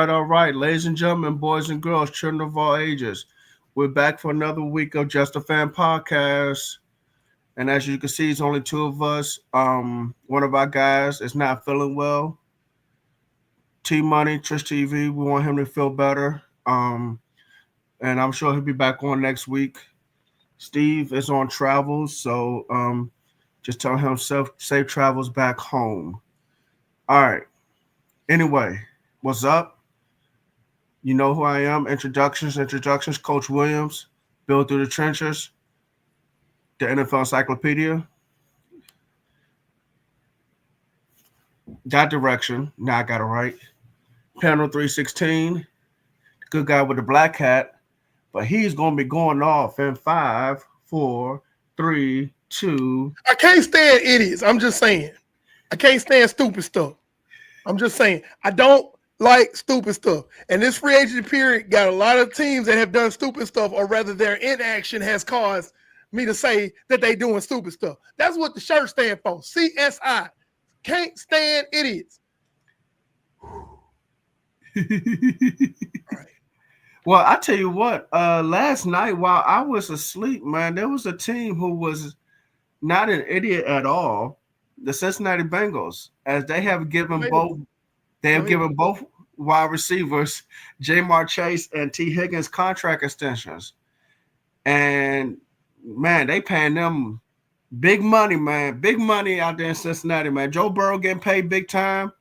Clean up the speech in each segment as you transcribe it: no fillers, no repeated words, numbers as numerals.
All right. Ladies and gentlemen, boys and girls, children of all ages. We're back for another week of Just a Fan Podcast. And as you can see, it's only two of us. One of our guys is not feeling well. T Money, Trish TV, we want him to feel better. And I'm sure he'll be back on next week. Steve is on travels, so just tell him safe travels back home. All right. Anyway, what's up? You know who I am. Introductions. Coach Williams, Build Through the Trenches, the NFL Encyclopedia. That direction. Now I got it right. Panel 316, the good guy with the black hat. But he's going to be going off in 5, 4, 3, 2. I can't stand idiots. I'm just saying. I can't stand stupid stuff. I'm just saying. I don't like stupid stuff. And this free agency period got a lot of teams that have done stupid stuff, or rather their inaction has caused me to say that they doing stupid stuff. That's what the shirt stand for. CSI. Can't stand idiots. Right. Well, I tell you what, last night while I was asleep, man, there was a team who was not an idiot at all. The Cincinnati Bengals, as they have given both wide receivers, Jamar Chase and T. Higgins, contract extensions. And man, they paying them big money, man. Big money out there in Cincinnati, man. Joe Burrow getting paid big time.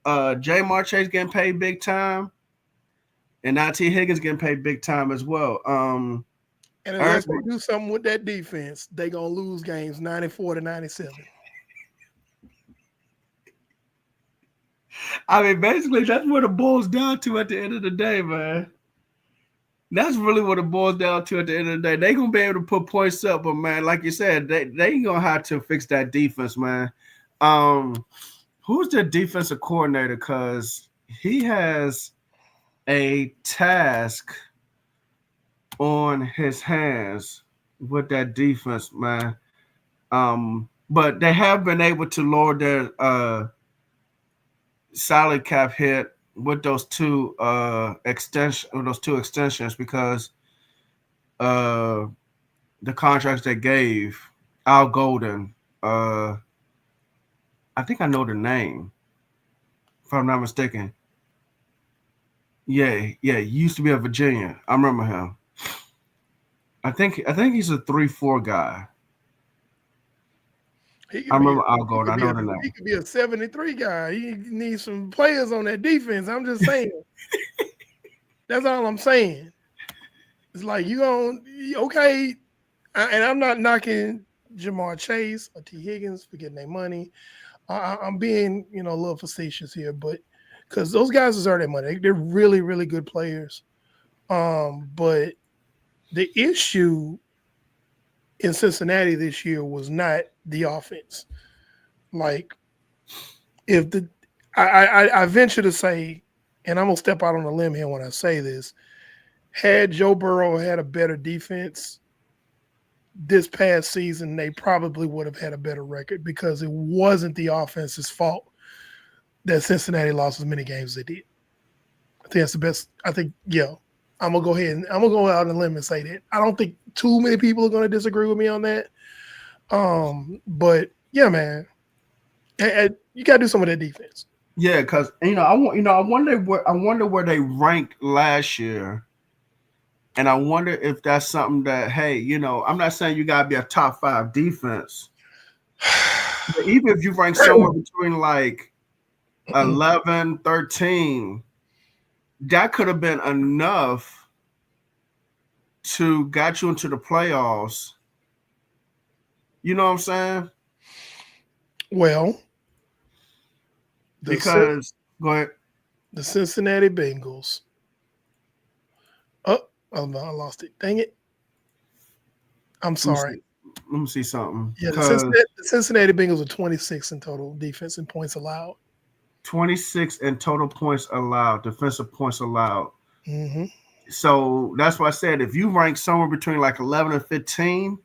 Jamar Chase getting paid big time. And now T. Higgins getting paid big time as well. And unless they do something with that defense, they're going to lose games 94-97. I mean, basically, that's what it boils down to at the end of the day, man. That's really what it boils down to at the end of the day. They're going to be able to put points up, but, man, like you said, they ain't going to have to fix that defense, man. Who's their defensive coordinator? Because he has a task on his hands with that defense, man. But they have been able to lower their salary cap hit with those two extensions because the contracts they gave Al Golden. I think I know the name, if I'm not mistaken. Yeah, he used to be at Virginia. I remember him. I think he's a 3-4 guy. I remember Al Golden. I know the name. He could be a 73 guy. He needs some players on that defense. I'm just saying. That's all I'm saying. It's like okay. And I'm not knocking Jamar Chase or T. Higgins for getting their money. I'm being, a little facetious here, but because those guys deserve their money. They're really, really good players. But the issue in Cincinnati this year was not the offense. Like, I venture to say, and I'm gonna step out on a limb here when I say this, had Joe Burrow had a better defense this past season, they probably would have had a better record because it wasn't the offense's fault that Cincinnati lost as many games as they did. I think that's the best. I'm gonna go ahead and I'm gonna go out on a limb and say that. I don't think too many people are gonna disagree with me on that. But yeah, man, you gotta do some of that defense. Yeah, because I wonder where they ranked last year, and I wonder if that's something that I'm not saying you gotta be a top 5 defense, But even if you rank somewhere between like 11, 13, that could have been enough to got you into the playoffs. You know what I'm saying? Well, Because go ahead. the Cincinnati Bengals. Oh no, I lost it. Dang it. I'm sorry. Let me see something. Yeah, the Cincinnati Bengals are 26 in total defense and points allowed. 26 in total points allowed, defensive points allowed. Mm-hmm. So that's why I said if you rank somewhere between like 11 and 15,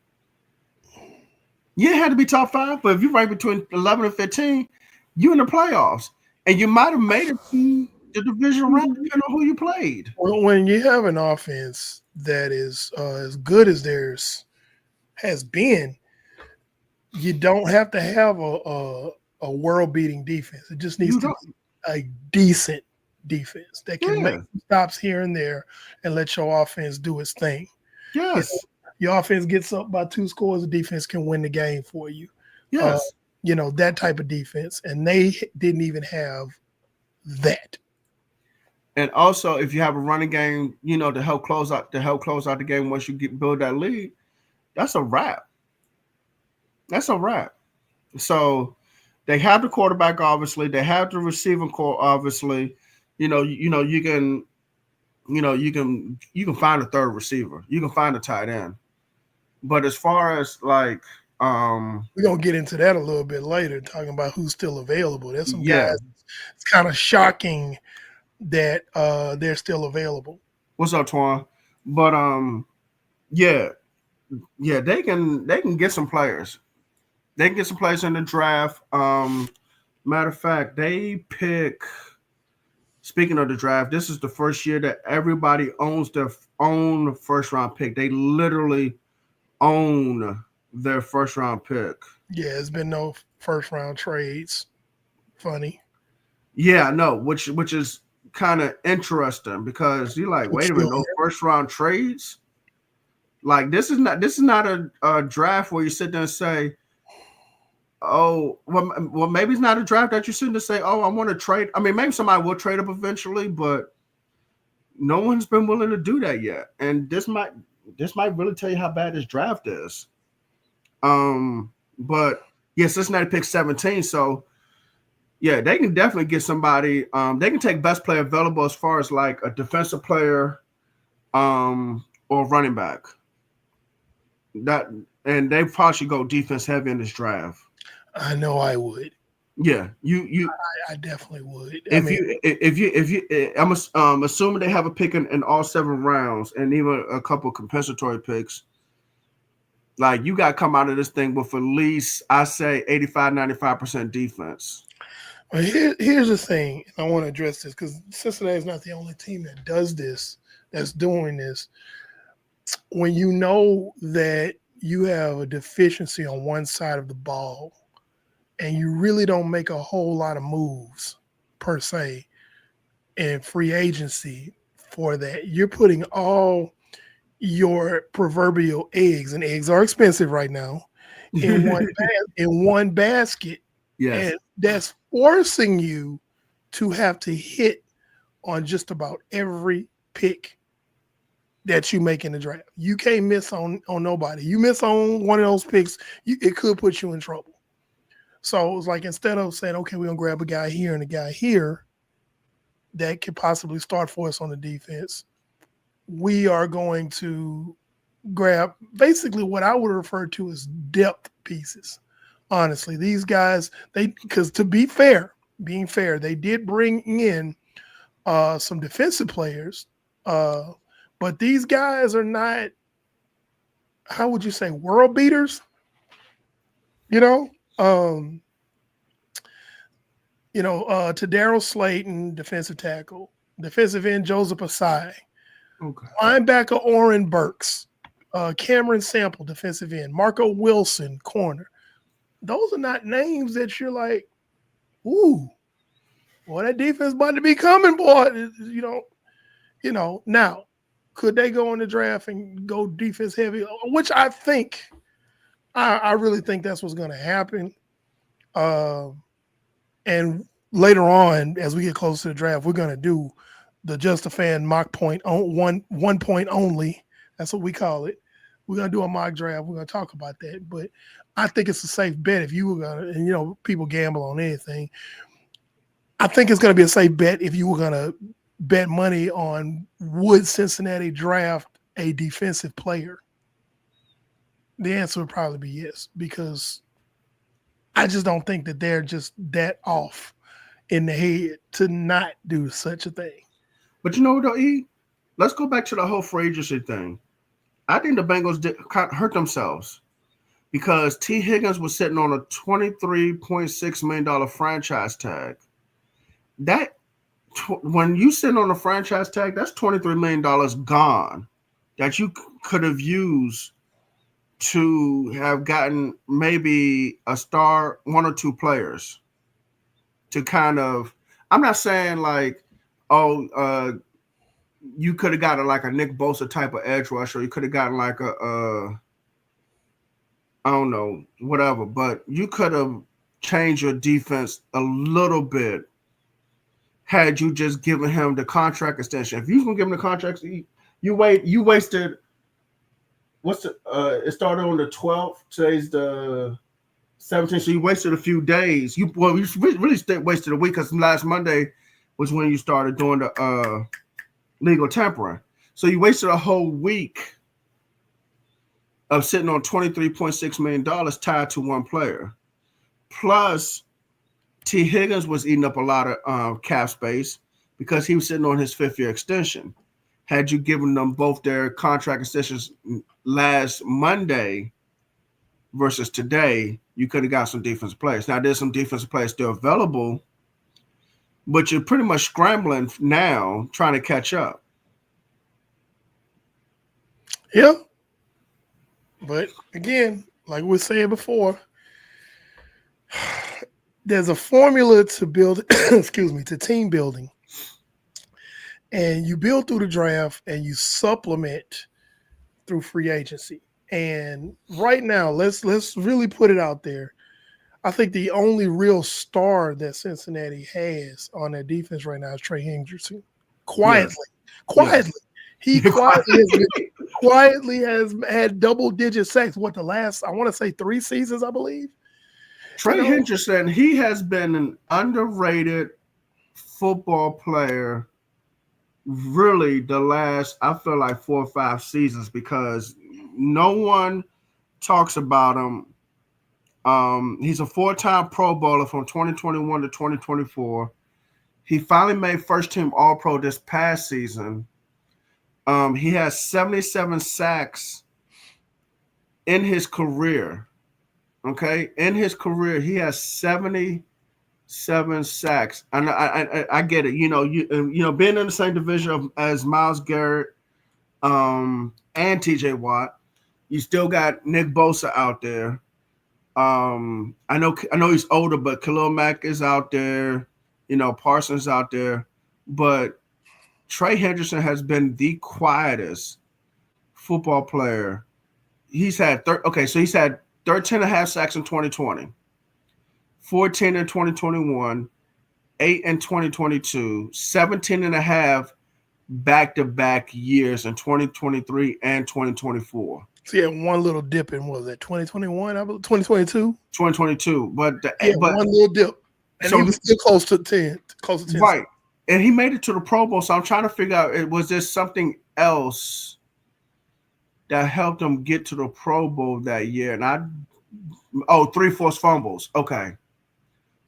you had to be top 5. But if you rank between 11 and 15, you in the playoffs, and you might have made it to the division round depending on who you played. Well, when you have an offense that is as good as theirs has been, you don't have to have a world-beating defense. It just needs to be a decent defense that can make stops here and there and let your offense do its thing. Yes. Your offense gets up by 2 scores, the defense can win the game for you. Yes. That type of defense. And they didn't even have that. And also, if you have a running game, to help close out the game once you build that lead, that's a wrap. That's a wrap. So they have the quarterback, obviously. They have the receiving core, obviously. You can find a third receiver. You can find a tight end. But as far as like, we're gonna get into that a little bit later, talking about who's still available. There's some guys. It's kind of shocking that they're still available. What's up, Twan? But they can get some players. They can get some players in the draft. Matter of fact, they pick. Speaking of the draft, this is the first year that everybody owns their own first round pick. They literally own their first round pick. Yeah, there's been no first round trades. Funny. Yeah, no, which is kind of interesting because you're like, wait a minute, no first round trades. Like this is not a draft where you sit there and say, oh, well, maybe it's not a draft that you sit there and say, oh, I want to trade. I mean, maybe somebody will trade up eventually, but no one's been willing to do that yet. And this might really tell you how bad this draft is. But yeah, Cincinnati picked 17, so yeah, they can definitely get somebody. They can take best player available as far as like a defensive player, or running back. And they probably should go defense heavy in this draft. I know I would. Yeah, I definitely would. I'm assuming they have a pick in all 7 rounds and even a couple compensatory picks. Like you got to come out of this thing with at least, I say 85-95% defense. Well, here's the thing. I want to address this because Cincinnati is not the only team that does this, that's doing this. When you know that you have a deficiency on one side of the ball and you really don't make a whole lot of moves per se in free agency for that, you're putting all your proverbial eggs, and eggs are expensive right now, in one basket. Yes. And that's forcing you to have to hit on just about every pick that you make in the draft. You can't miss on nobody. You miss on one of those picks, it could put you in trouble. So it was like, instead of saying, okay, we're going to grab a guy here and a guy here that could possibly start for us on the defense, we are going to grab basically what I would refer to as depth pieces. Honestly, these guys, because to be fair, they did bring in some defensive players, but these guys are not, how would you say, world beaters? Tadaro Slayton, defensive tackle, defensive end Joseph Asai, okay, linebacker Oren Burks, Cameron Sample, defensive end, Marco Wilson, corner. Those are not names that you're like, ooh, boy, that defense about to be coming, boy. Now, could they go in the draft and go defense heavy? Which I think, I really think that's what's going to happen. And later on, as we get close to the draft, we're gonna do the Just a Fan mock point on one point only. That's what we call it. We're gonna do a mock draft. We're gonna talk about that. But I think it's a safe bet if you were gonna, and people gamble on anything. I think it's gonna be a safe bet if you were gonna bet money on would Cincinnati draft a defensive player. The answer would probably be yes, because I just don't think that they're just that off in the head to not do such a thing. But you know what, though, E? Let's go back to the whole free agency thing. I think the Bengals kind of hurt themselves because T. Higgins was sitting on a $23.6 million franchise tag. That when you sitting on a franchise tag, that's $23 million gone that you could have used to have gotten maybe a star, one or two players to kind of, I'm not saying like, you could have gotten like a Nick Bosa type of edge rusher. You could have gotten like I don't know, whatever, but you could have changed your defense a little bit had you just given him the contract extension. If you can give him the contract, you wasted. It started on the 12th. Today's the 17th, so you wasted a few days. You really wasted a week because last Monday was when you started doing the legal tampering. So you wasted a whole week of sitting on $23.6 million tied to one player. Plus, T. Higgins was eating up a lot of cap space because he was sitting on his fifth-year extension. Had you given them both their contract extensions last Monday versus today, you could have got some defensive players. Now, there's some defensive players still available, but you're pretty much scrambling now trying to catch up. Yeah. But again, like we said before, there's a formula to build, to team building. And you build through the draft and you supplement through free agency. And right now, let's really put it out there. I think the only real star that Cincinnati has on their defense right now is Trey Hendrickson. Quietly. Yeah. He quietly has had double-digit sacks. The last, I want to say 3 seasons, I believe. Trey Hendrickson, he has been an underrated football player really the last, I feel like 4 or 5 seasons because no one talks about him. He's a 4-time Pro Bowler from 2021 to 2024. He finally made first-team All-Pro this past season. He has 77 sacks in his career. Okay, in his career, he has 77 sacks, and I get it. Being in the same division as Myles Garrett, and T.J. Watt, you still got Nick Bosa out there. I know he's older, but Khalil Mack is out there. Parsons out there, but Trey Hendrickson has been the quietest football player. He's had 13 and a half sacks in 2020, 14 in 2021, 8 in 2022, 17 and a half back-to-back years in 2023 and 2024. So he had one little dip in, what was that, 2021, I believe, 2022? 2022. But one little dip. And he was still close to 10. Right. And he made it to the Pro Bowl. So I'm trying to figure out, was there something else that helped him get to the Pro Bowl that year? And 3 forced fumbles. Okay.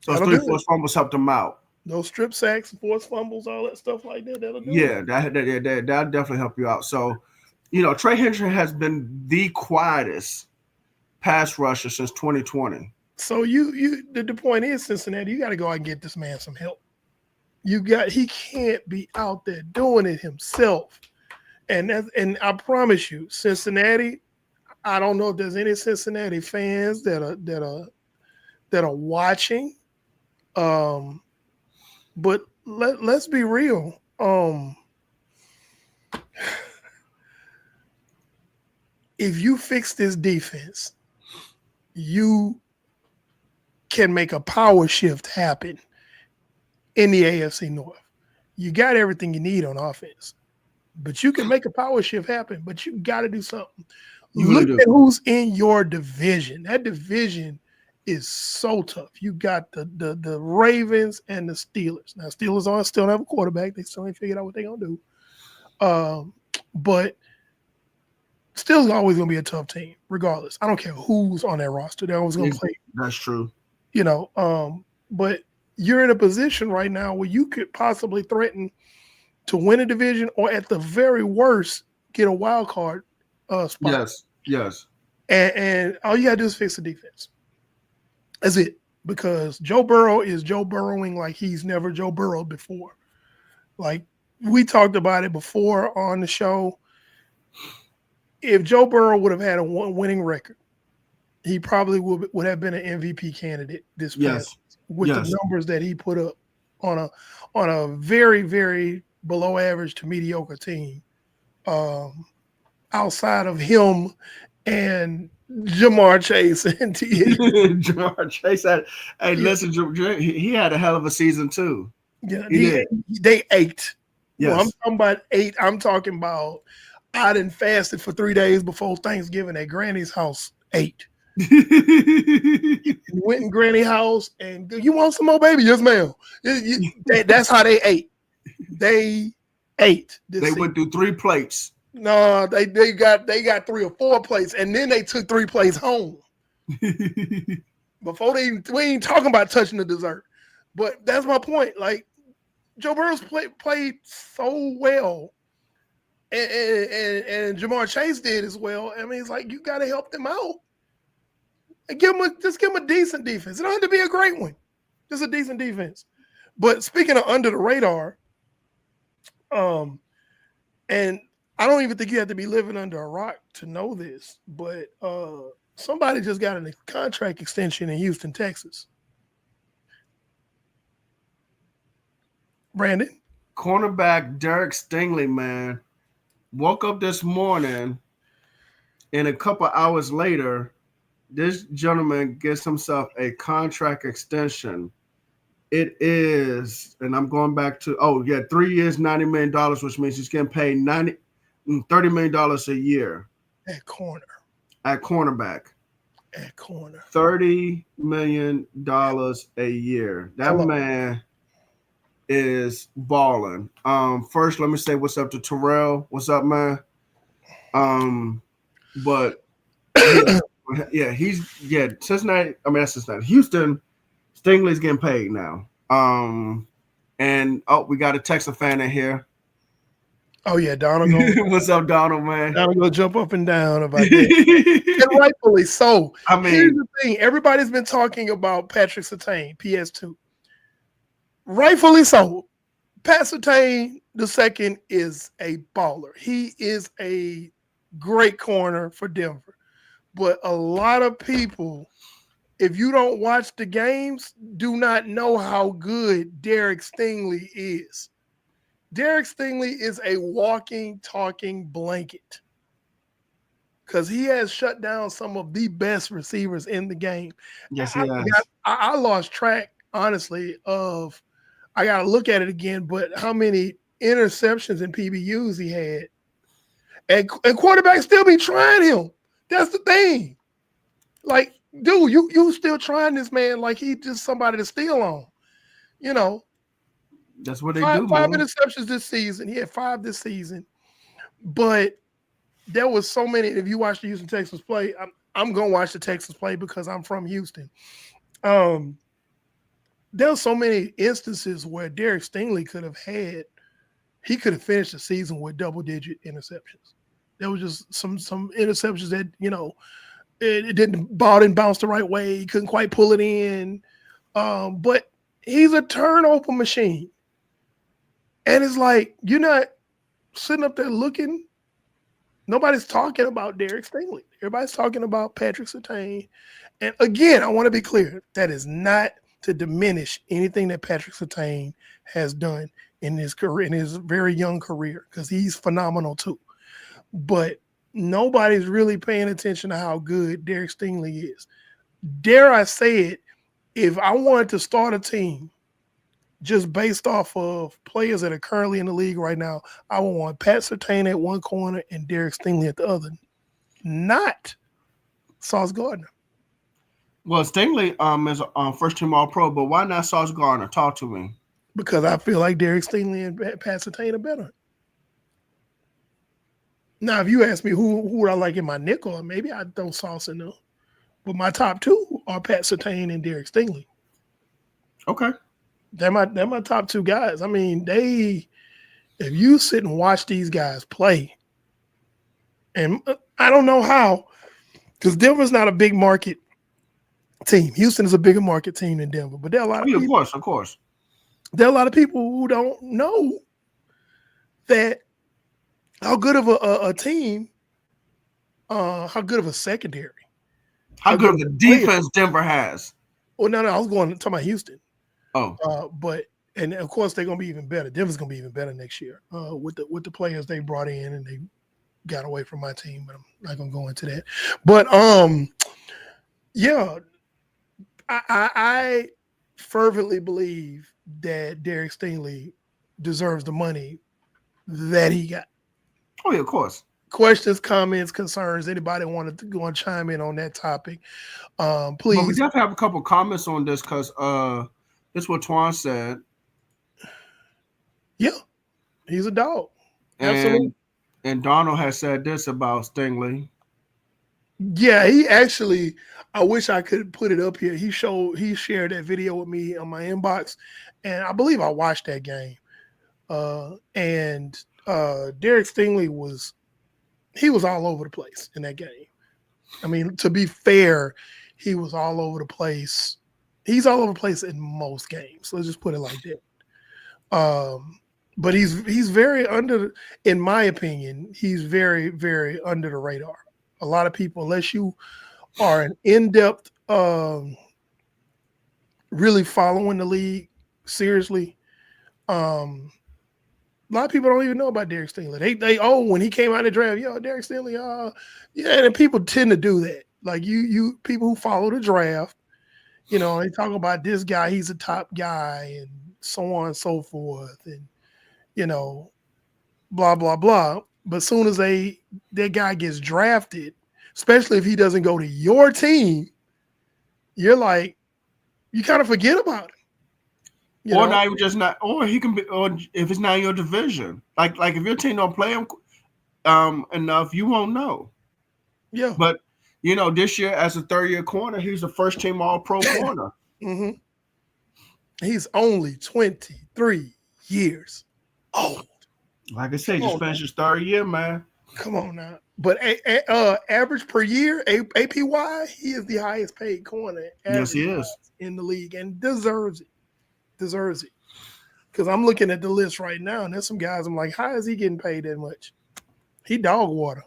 So 3 forced fumbles helped him out. Those strip sacks, forced fumbles, all that stuff like that. That'll do it. That'll definitely help you out. So, Trey Hendrickson has been the quietest pass rusher since 2020. So the point is, Cincinnati, you got to go out and get this man some help. He can't be out there doing it himself. And I promise you, Cincinnati, I don't know if there's any Cincinnati fans that are watching. But let's be real. If you fix this defense, you can make a power shift happen in the AFC North. You got everything you need on offense, but you can make a power shift happen, but you got to do something. Look at who's in your division. That division is so tough. You got the Ravens and the Steelers. Now, Steelers still don't have a quarterback. They still ain't figured out what they're going to do. But Steelers are always going to be a tough team, regardless. I don't care who's on that roster. They're always going to play. That's true. But you're in a position right now where you could possibly threaten to win a division or at the very worst, get a wild card spot. Yes. And all you got to do is fix the defense. That's it. Because Joe Burrow is Joe Burrowing like he's never Joe Burrowed before. Like we talked about it before on the show. If Joe Burrow would have had a winning record, he probably would have been an MVP candidate this past with the numbers that he put up on a very, very below average to mediocre team. Outside of him and Jamar Chase and Jamar Chase listen, he had a hell of a season too. Yeah, they ate. Yes. Well, I'm talking about 8. I'm talking about I done fasted for 3 days before Thanksgiving at Granny's house. 8. Went in Granny's house and you want some more, baby? Yes, ma'am. That's how they ate. They ate. They went through 3 plates. No, they got 3 or 4 plates, and then they took 3 plates home. Before we ain't talking about touching the dessert. But that's my point. Like Joe Burrow's played so well, and Jamar Chase did as well. I mean, it's like you got to help them out and give them a decent defense. It don't have to be a great one, just a decent defense. But speaking of under the radar, and I don't even think you have to be living under a rock to know this, but somebody just got a contract extension in Houston, Texas. Brandon? Cornerback Derek Stingley, man, woke up this morning and a couple hours later, this gentleman gets himself a contract extension. It is, and I'm going back to, 3 years, $90 million, which means he's getting paid $30 million a year. At corner. At cornerback. At corner. $30 million a year. That man is balling. First, let me say what's up to Terrell. What's up, man? But Cincinnati. I mean, that's Cincinnati. Houston, Stingley's getting paid now. And we got a Texas fan in here. Oh yeah, Donald. What's up, Donald, man? Donald gonna jump up and down about that. And rightfully so. I mean, here's the thing: everybody's been talking about Patrick Surtain, PS2. Rightfully so. Pat Surtain II is a baller. He is a great corner for Denver. But a lot of people, if you don't watch the games, do not know how good Derek Stingley is. Derek Stingley is a walking, talking blanket because he has shut down some of the best receivers in the game. Yes, he has. I lost track, honestly, of I got to look at it again, but how many interceptions and PBUs he had. And quarterbacks still be trying him. That's the thing. Like, dude, you still trying this man like he just somebody to steal on. You know. That's what they do. 5 interceptions this season. He had 5 this season. But there was so many. If you watch the Houston Texans play, I'm going to watch the Texans play because I'm from Houston. There were so many instances where Derek Stingley could have finished the season with double-digit interceptions. There was just some interceptions that, it didn't bounce the right way. He couldn't quite pull it in. But he's a turnover machine. And it's like, you're not sitting up there looking. Nobody's talking about Derek Stingley. Everybody's talking about Patrick Surtain. And again, I want to be clear. That is not to diminish anything that Patrick Surtain has done in his career, in his very young career, because he's phenomenal too. But nobody's really paying attention to how good Derek Stingley is. Dare I say it, if I wanted to start a team just based off of players that are currently in the league right now, I would want Pat Surtain at one corner and Derek Stingley at the other, not Sauce Gardner. Well, Stingley is first team All Pro, but why not Sauce Gardner? Talk to me. Because I feel like Derek Stingley and Pat Surtain are better. Now, if you ask me who would I like in my nickel, maybe I'd throw Sauce in there. But my top two are Pat Surtain and Derek Stingley. Okay. They're my top two guys. I mean, if you sit and watch these guys play, and I don't know how, because Denver's not a big market team. Houston is a bigger market team than Denver, but there are a lot of people. Of course. There are a lot of people who don't know that how good of a team, how good of a secondary, how good of a defense Denver has. Well, no, I was talking about Houston. Oh, and of course they're gonna be even better. Denver's gonna be even better next year with the players they brought in, and they got away from my team, but I'm not gonna go into that. But yeah, I fervently believe that Derek Stingley deserves the money that he got. Oh, yeah, of course. Questions, comments, concerns, anybody want to go and chime in on that topic, please. But we definitely have a couple comments on this because this is what Twan said. Yeah, he's a dog. Absolutely. And Donald has said this about Stingley. Yeah, he actually, I wish I could put it up here. He shared that video with me on my inbox, and I believe I watched that game. And Derek Stingley was all over the place in that game. I mean, to be fair, he was all over the place. He's all over the place in most games. Let's just put it like that. But he's very in my opinion, he's very, very under the radar. A lot of people, unless you are an in-depth, really following the league seriously, a lot of people don't even know about Derek Stingley. They when he came out of the draft, Derek Stingley, yeah, and people tend to do that. Like you people who follow the draft, they talk about this guy, he's a top guy, and so on and so forth, and blah blah blah. But as soon as that guy gets drafted, especially if he doesn't go to your team, you're like, you kind of forget about him. Now you just not, or he can be, or if it's not in your division, like if your team don't play him enough, you won't know. Yeah. But this year as a third-year corner, he's the first team All-Pro corner. Mm-hmm. He's only 23 years old. Like I said, just finished his third year, man. Come on now. But average per year, APY, he is the highest paid corner. Yes, he is in the league, and deserves it. Because I'm looking at the list right now, and there's some guys I'm like, how is he getting paid that much? He dog water.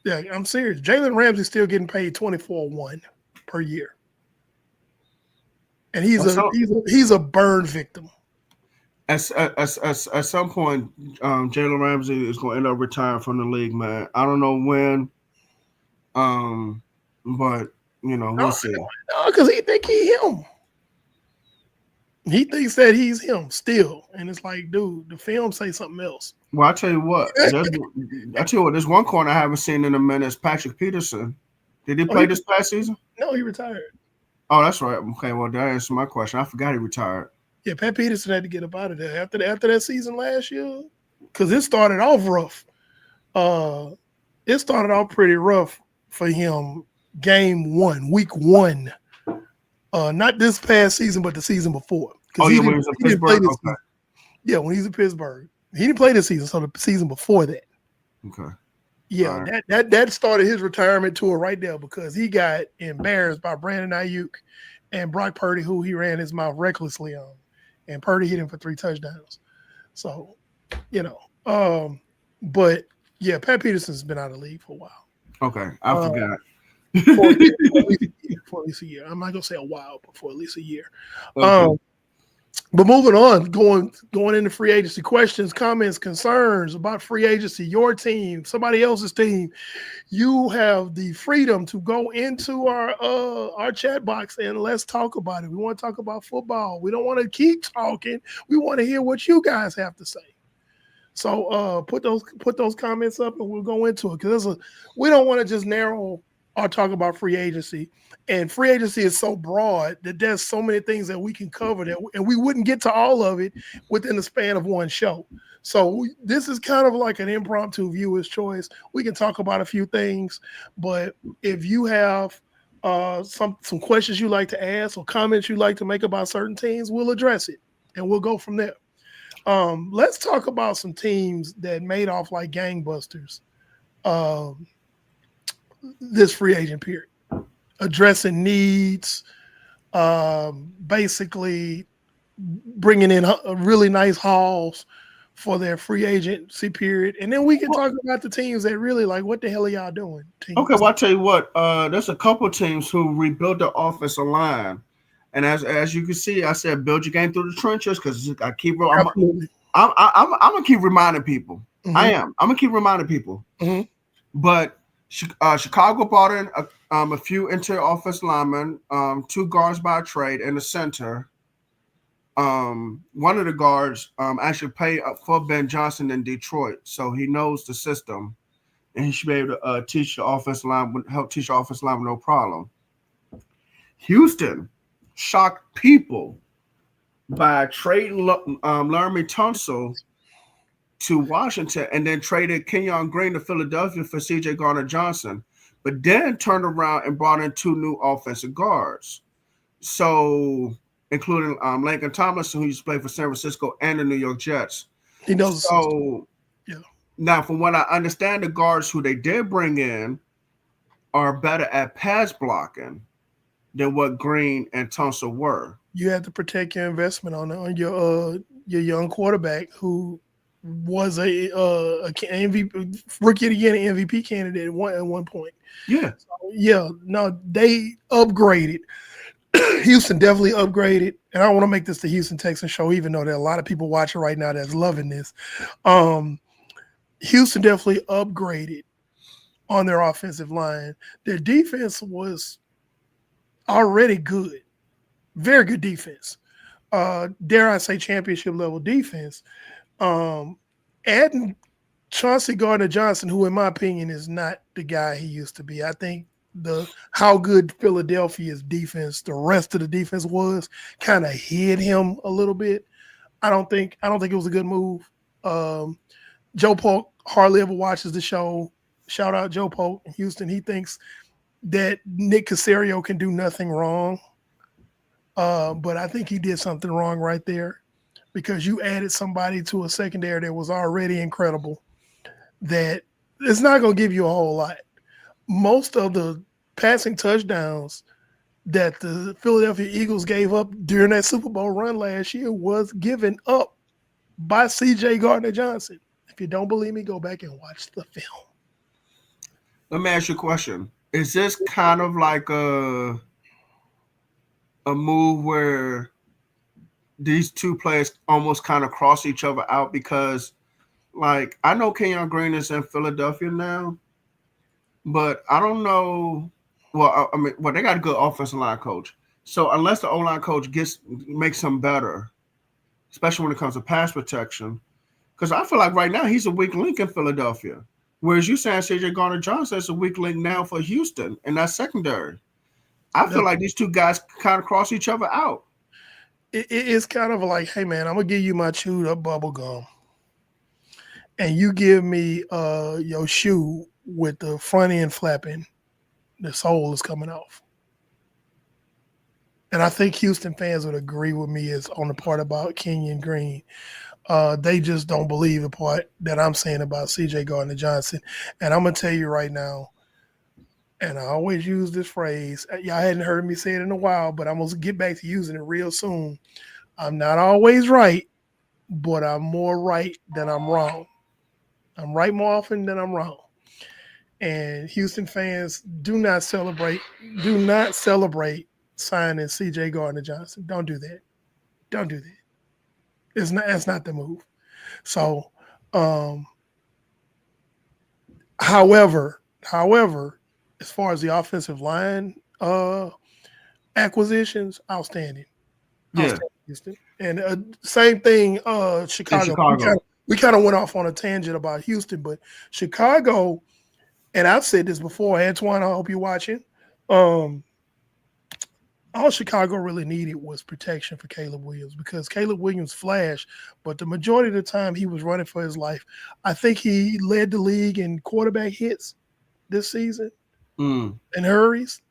Yeah, I'm serious. Jalen Ramsey's still getting paid $24,100 per year, and he's a burn victim. At some point, Jalen Ramsey is going to end up retiring from the league, man. I don't know when, but we'll see. No, because he think he him. He thinks that he's him still, and it's like, dude, the film say something else. Well, I tell you what, there's one corner I haven't seen in a minute. It's Patrick Peterson. Did he play this past season? No, he retired. Oh, that's right. Okay, well, that answers my question. I forgot he retired. Yeah, Pat Peterson had to get up out of there after that season last year, because it started off rough. It started off pretty rough for him. Game 1, week 1, not this past season, but the season before. Oh, yeah, when he was in Pittsburgh. Okay. Yeah, when he's in Pittsburgh, he didn't play this season, so the season before that. Okay. Yeah, right. that started his retirement tour right there, because he got embarrassed by Brandon Ayuk and Brock Purdy, who he ran his mouth recklessly on, and Purdy hit him for 3 touchdowns. So, but yeah, Pat Peterson's been out of the league for a while. Okay, I forgot. For at least a year. I'm not gonna say a while, but for at least a year. Okay. But moving on, going into free agency, questions, comments, concerns about free agency, your team, somebody else's team, you have the freedom to go into our chat box and let's talk about it. We want to talk about football. We don't want to keep talking. We want to hear what you guys have to say. So put those comments up and we'll go into it, because we don't want to just narrow or talk about free agency. And free agency is so broad that there's so many things that we can cover and we wouldn't get to all of it within the span of one show. So this is kind of like an impromptu viewer's choice. We can talk about a few things, but if you have some questions you like to ask or comments you like to make about certain teams, we'll address it and we'll go from there. Let's talk about some teams that made off like gangbusters this free agent period, addressing needs, basically bringing in really nice hauls for their free agency period. And then we can talk about the teams that really like, what the hell are y'all doing? Teams? Okay, well, I'll tell you what, there's a couple teams who rebuilt the offensive line. And as you can see, I said, build your game through the trenches, because I'm gonna keep reminding people. Mm-hmm. I'm gonna keep reminding people. Mm-hmm. But Chicago brought in a few interior offensive linemen, 2 guards by trade, and a center. One of the guards actually played for Ben Johnson in Detroit, so he knows the system, and he should be able to teach the offensive line, help teach the offensive line with no problem. Houston shocked people by trading Laremy Tunsil to Washington and then traded Kenyon Green to Philadelphia for C.J. Gardner-Johnson, but then turned around and brought in 2 new offensive guards. So, including Laken Tomlinson, who used to play for San Francisco and the New York Jets. He knows. So, yeah. Now, from what I understand, the guards who they did bring in are better at pass blocking than what Green and Tunsil were. You have to protect your investment on your young quarterback who was a MVP, rookie of the year and MVP candidate at one point. Yeah. So, they upgraded. Houston definitely upgraded, and I don't want to make this the Houston Texans show, even though there are a lot of people watching right now that's loving this. Houston definitely upgraded on their offensive line. Their defense was already good, very good defense. Dare I say, championship level defense. Adding Chauncey Gardner-Johnson, who in my opinion is not the guy he used to be. I think how good Philadelphia's defense, the rest of the defense was, kind of hid him a little bit. I don't think it was a good move. Joe Polk hardly ever watches the show. Shout out Joe Polk in Houston. He thinks that Nick Caserio can do nothing wrong. But I think he did something wrong right there, because you added somebody to a secondary that was already incredible, that it's not going to give you a whole lot. Most of the passing touchdowns that the Philadelphia Eagles gave up during that Super Bowl run last year was given up by C.J. Gardner-Johnson. If you don't believe me, go back and watch the film. Let me ask you a question. Is this kind of like a move where these two players almost kind of cross each other out? Because, like, I know Kenyon Green is in Philadelphia now, but I don't know. Well, they got a good offensive line coach. So unless the O-line coach makes them better, especially when it comes to pass protection, because I feel like right now he's a weak link in Philadelphia. Whereas you saying C.J. Gardner-Johnson is a weak link now for Houston in that secondary. I feel like these two guys kind of cross each other out. It's kind of like, hey, man, I'm going to give you my chewed up bubble gum, and you give me your shoe with the front end flapping, the sole is coming off. And I think Houston fans would agree with me on the part about Kenyon Green. They just don't believe the part that I'm saying about C.J. Gardner-Johnson. And I'm going to tell you right now, and I always use this phrase. Y'all hadn't heard me say it in a while, but I'm going to get back to using it real soon. I'm not always right, but I'm more right than I'm wrong. I'm right more often than I'm wrong. And Houston fans, do not celebrate signing C.J. Gardner-Johnson. Don't do that. Don't do that. That's not the move. So, however, as far as the offensive line acquisitions, outstanding. Yeah, Houston. And same thing, in Chicago. Chicago. We kind of went off on a tangent about Houston, but Chicago, and I've said this before, Antoine, I hope you're watching. All Chicago really needed was protection for Caleb Williams because Caleb Williams flashed, but the majority of the time he was running for his life. I think he led the league in quarterback hits this season and hurries.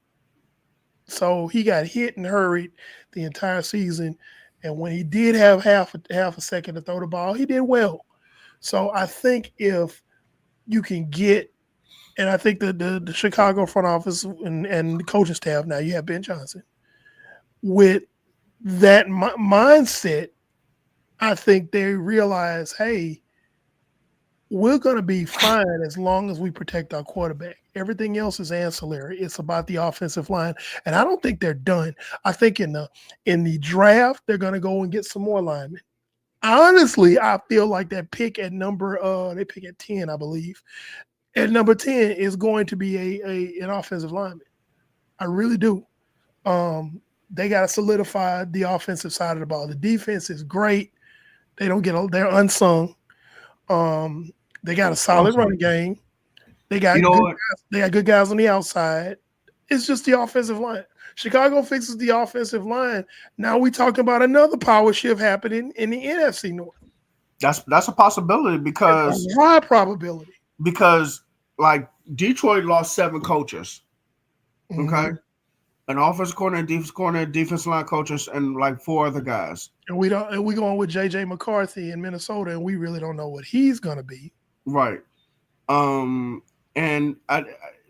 So he got hit and hurried the entire season. And when he did have half a second to throw the ball, he did well. So I think if you can get, and I think the Chicago front office and the coaching staff, now you have Ben Johnson, with that mindset, I think they realize, hey, we're going to be fine as long as we protect our quarterback. Everything else is ancillary. It's about the offensive line. And I don't think they're done. I think in the draft, they're going to go and get some more linemen. Honestly, I feel like that pick at they pick at 10, I believe. At number 10 is going to be an offensive lineman. I really do. They got to solidify the offensive side of the ball. The defense is great. They're unsung. They got a solid running game. They got good guys on the outside. It's just the offensive line. Chicago fixes the offensive line. Now we talking about another power shift happening in the NFC North. That's a possibility because a high probability. Because like Detroit lost 7 coaches. Okay. Mm-hmm. An offensive coordinator, defense line coaches, and like 4 other guys. And we going with JJ McCarthy in Minnesota, and we really don't know what he's gonna be. Right. And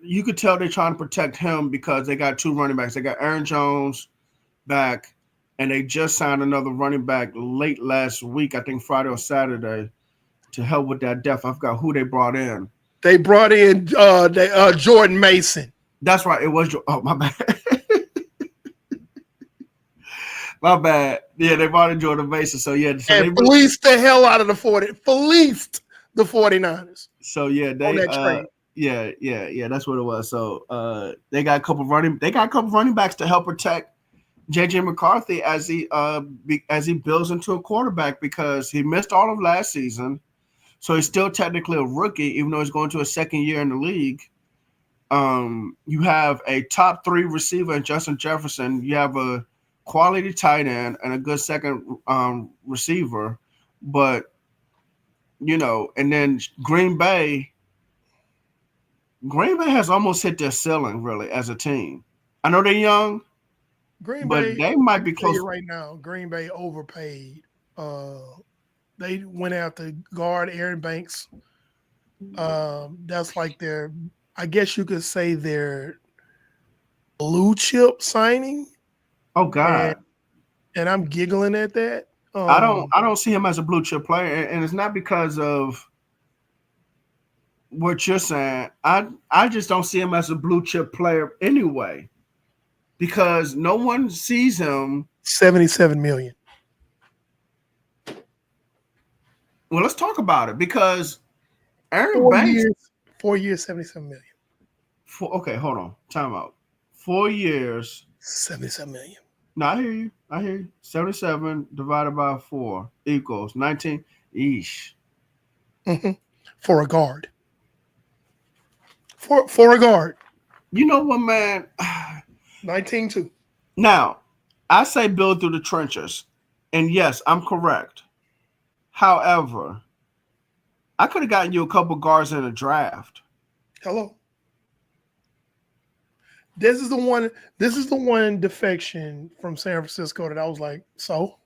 you could tell they're trying to protect him because they got 2 running backs. They got Aaron Jones back, and they just signed another running back late last week, I think Friday or Saturday, to help with that depth. I forgot who they brought in. They brought in Jordan Mason. That's right. It was. Oh, my bad. My bad. Yeah, they brought in Jordan Mason. So, yeah. So and fleeced the hell out of the 49ers. So, yeah. Yeah. That's what it was. So, they got a couple running backs to help protect JJ McCarthy as he builds into a quarterback because he missed all of last season. So, he's still technically a rookie, even though he's going to a second year in the league. You have a top 3 receiver in Justin Jefferson. You have a quality tight end and a good second receiver, but and then Green Bay has almost hit their ceiling really as a team. I know they're young, but they might be close right now. Green Bay overpaid. They went after guard Aaron Banks. That's like I guess you could say their blue chip signing. Oh God! And I'm giggling at that. I don't see him as a blue chip player, and it's not because of what you're saying. I just don't see him as a blue chip player anyway, because no one sees him. $77 million. Well, let's talk about it because Aaron Banks. 4 years, $77 million. Okay, hold on. Time out. 4 years. $77 million. No, I hear you. 77 divided by 4 equals 19. Eesh. Mm-hmm. For a guard. For a guard. You know what, man? 19-2. Now, I say build through the trenches. And yes, I'm correct. However, I could have gotten you a couple guards in a draft. Hello. This is the one defection from San Francisco that I was like, so?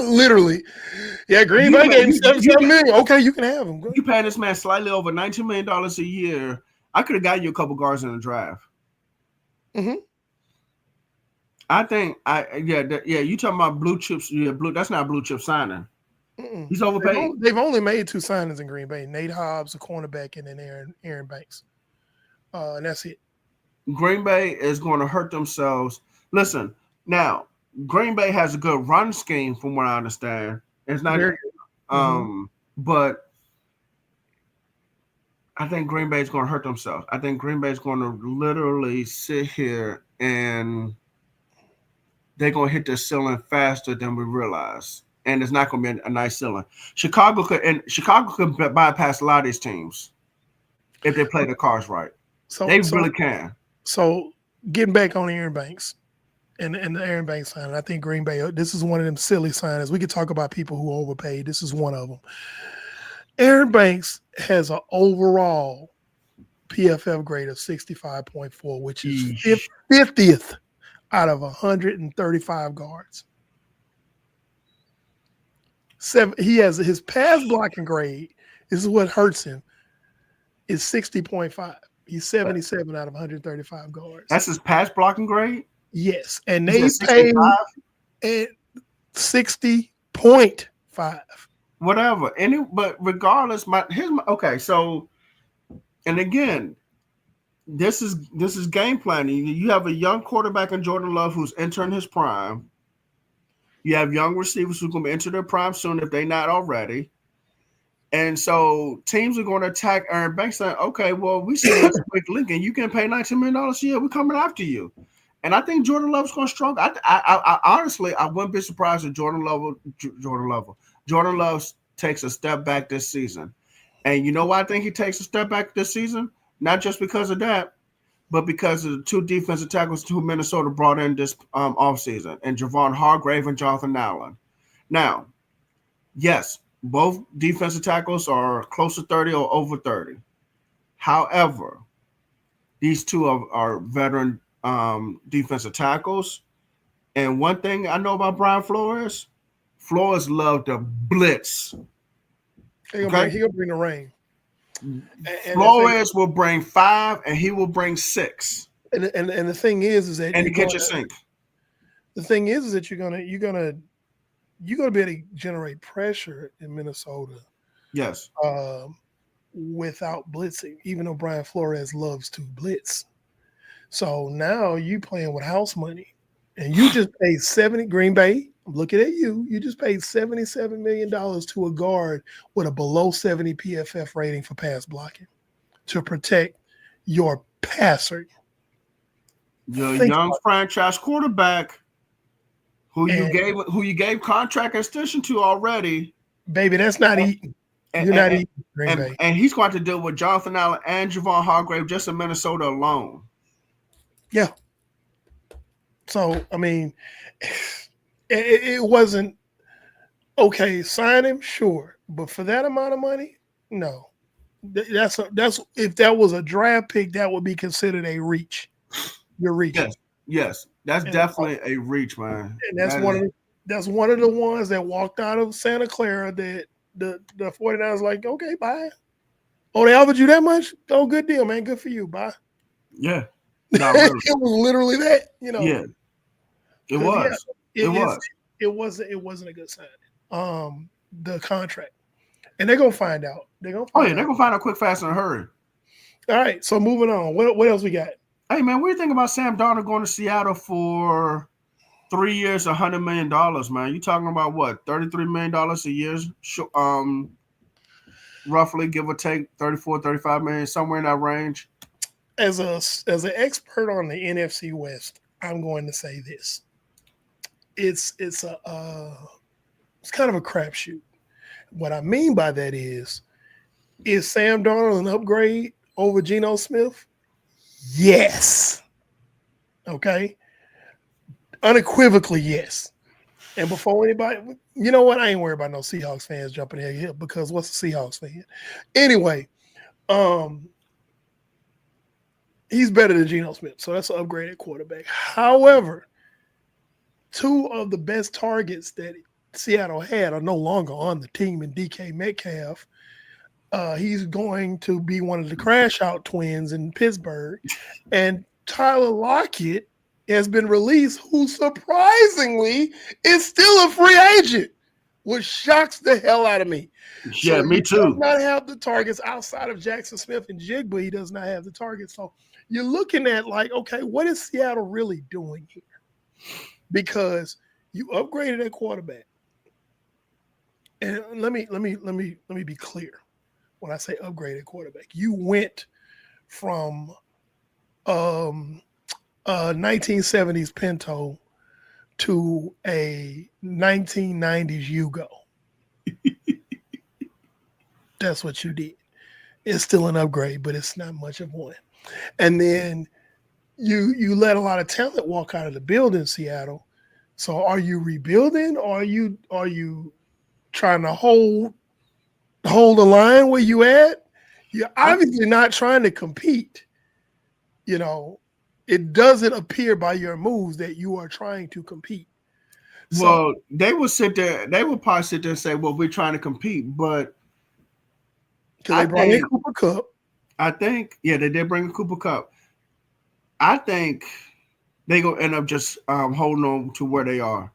Literally. Yeah, Green Bay gave him $77 million. Okay, you can have him. You paying this man slightly over $19 million a year. I could have gotten you a couple guards in the draft. Mm-hmm. I think you talking about blue chips. Yeah, that's not a blue chip signing. Mm-mm. He's overpaid. They've only made 2 signings in Green Bay. Nate Hobbs, a cornerback, and then Aaron Banks. And that's it. Green Bay is going to hurt themselves. Listen, now, Green Bay has a good run scheme, from what I understand. It's not, Very good. but I think Green Bay is going to hurt themselves. I think Green Bay is going to literally sit here and they're going to hit the ceiling faster than we realize, and it's not going to be a nice ceiling. Chicago could bypass a lot of these teams if they play the cards right. They really can. So getting back on Aaron Banks and the Aaron Banks sign, I think Green Bay, this is one of them silly signings. We could talk about people who overpaid. This is one of them. Aaron Banks has an overall PFF grade of 65.4, which is 50th out of 135 guards. He has his pass blocking grade. This is what hurts him. Is 60.5. He's 77 out of 135 guards. That's his pass blocking grade? Yes. And they paid at 60.5. Whatever. But regardless, okay, so, and again, this is game planning. You have a young quarterback in Jordan Love who's entering his prime. You have young receivers who's going to enter their prime soon if they're not already. And so teams are going to attack Aaron Banks saying, okay, well, we see this quick link and you can pay $19 million a year. We're coming after you. And I think Jordan Love's going to struggle. I honestly, I wouldn't be surprised if Jordan Love takes a step back this season. And you know why I think he takes a step back this season? Not just because of that, but because of the two defensive tackles who Minnesota brought in this offseason, and Javon Hargrave and Jonathan Allen. Now, yes, both defensive tackles are close to 30 or over 30. However, these two are veteran defensive tackles. And one thing I know about Brian Flores loved to blitz. He'll bring the rain. Flores will bring 5 and he will bring 6. And the thing is that and the kitchen sink. The thing is that you're gonna be able to generate pressure in Minnesota. Yes. Without blitzing, even though Brian Flores loves to blitz. So now you playing with house money, and you just paid 70 Green Bay. I'm looking at you. You just paid $77 million to a guard with a below 70 PFF rating for pass blocking to protect your passer. Your young franchise quarterback who you gave contract extension to already. Baby, that's not eating. You're not eating Green Bay. And he's going to deal with Jonathan Allen and Javon Hargrave just in Minnesota alone. Yeah. So, I mean, it wasn't okay. Sign him, sure, but for that amount of money, no. That's if that was a draft pick, that would be considered a reach. You're reaching. Yes, that's definitely a reach, man. And that's one of the ones that walked out of Santa Clara that the 49ers like, okay, bye. Oh, they offered you that much? Oh, good deal, man. Good for you. Bye. Yeah. Not really. It was literally that, you know. Yeah. It was. It wasn't a good sign. The contract. And they're gonna find out. They're gonna find out quick, fast, in a hurry. All right. So moving on. What else we got? Hey man, what do you think about Sam Darnold going to Seattle for 3 years, $100 million, man? You talking about what, $33 million a year? Roughly, give or take, 34, 35 million, somewhere in that range. As an expert on the NFC West, I'm going to say this. It's kind of a crapshoot. What I mean by that is Sam Darnold an upgrade over Geno Smith? Yes. Okay. Unequivocally, yes. And before anybody, you know what? I ain't worried about no Seahawks fans jumping in here because what's a Seahawks fan? Anyway, he's better than Geno Smith, so that's an upgraded quarterback. However, 2 of the best targets that Seattle had are no longer on the team in DK Metcalf. He's going to be one of the crash out twins in Pittsburgh. And Tyler Lockett has been released, who surprisingly is still a free agent, which shocks the hell out of me. Yeah, so me too. He does not have the targets outside of Jackson Smith and Jigba. He does not have the targets. So you're looking at like, okay, what is Seattle really doing here? because you upgraded at quarterback. And let me be clear. When I say upgraded quarterback, you went from 1970s Pinto to a 1990s Yugo. That's what you did. It's still an upgrade, but it's not much of one. And then you let a lot of talent walk out of the building, Seattle. So are you rebuilding, or are you trying to hold the line where you at? You're obviously not trying to compete. It doesn't appear by your moves that you are trying to compete. Well, they will sit there. They will probably sit there and say, "Well, we're trying to compete," but because they brought in Cooper Kupp. I think, yeah, they did bring a Cooper Kupp. I think they gonna end up just holding on to where they are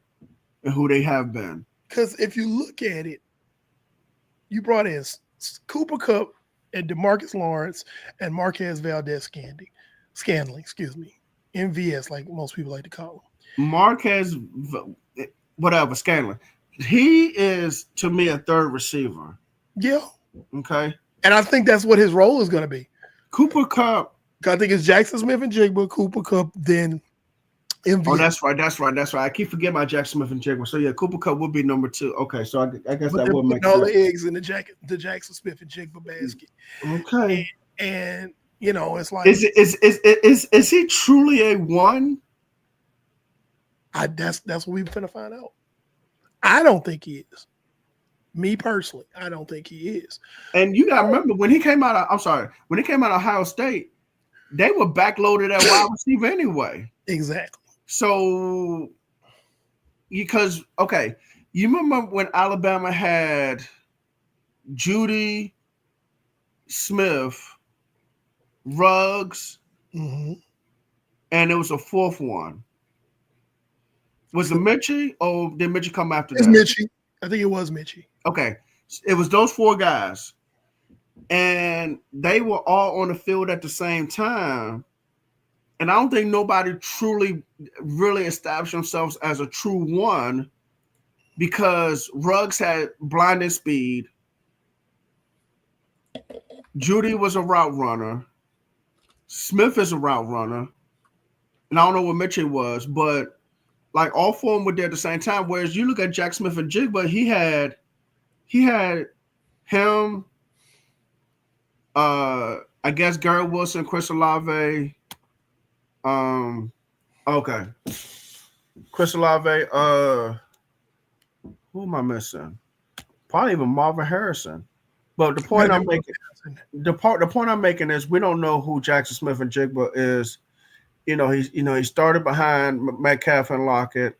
and who they have been. Because if you look at it, you brought in Cooper Kupp and DeMarcus Lawrence and Marquez Valdez-Scantling, MVS, like most people like to call him. Marquez, whatever, Scantling. He is, to me, a third receiver. Yeah. Okay. And I think that's what his role is going to be. Cooper Kupp. I think it's Jackson Smith-Njigba, Cooper Kupp, then MVS. Oh, that's right. I keep forgetting about Jackson Smith-Njigba. So, yeah, Cooper Kupp would be number 2. Okay, so I guess that would make sense. All the eggs in the Jackson Smith-Njigba basket. Okay. And it's like... Is he truly a 1? That's what we're going to find out. I don't think he is. Me personally, I don't think he is. And you got to remember, when he came out of Ohio State, they were backloaded at wide receiver anyway. Exactly. So, because, okay, you remember when Alabama had Judy, Smith, Ruggs, and there was a fourth one. Was it Mitchie, or did Mitchie come after that? It's Mitchie. I think it was Mitchie. Okay. It was those 4 guys. And they were all on the field at the same time. And I don't think nobody truly really established themselves as a true 1, because Ruggs had blinding speed. Judy was a route runner. Smith is a route runner. And I don't know what Mitchell was, but like all 4 of them were there at the same time. Whereas you look at Jack Smith-Njigba, he had him, I guess Garrett Wilson, Chris Olave. Okay. Chris Olave, who am I missing? Probably even Marvin Harrison. But the point I'm making is we don't know who Jackson Smith-Njigba is. He started behind Metcalf and Lockett,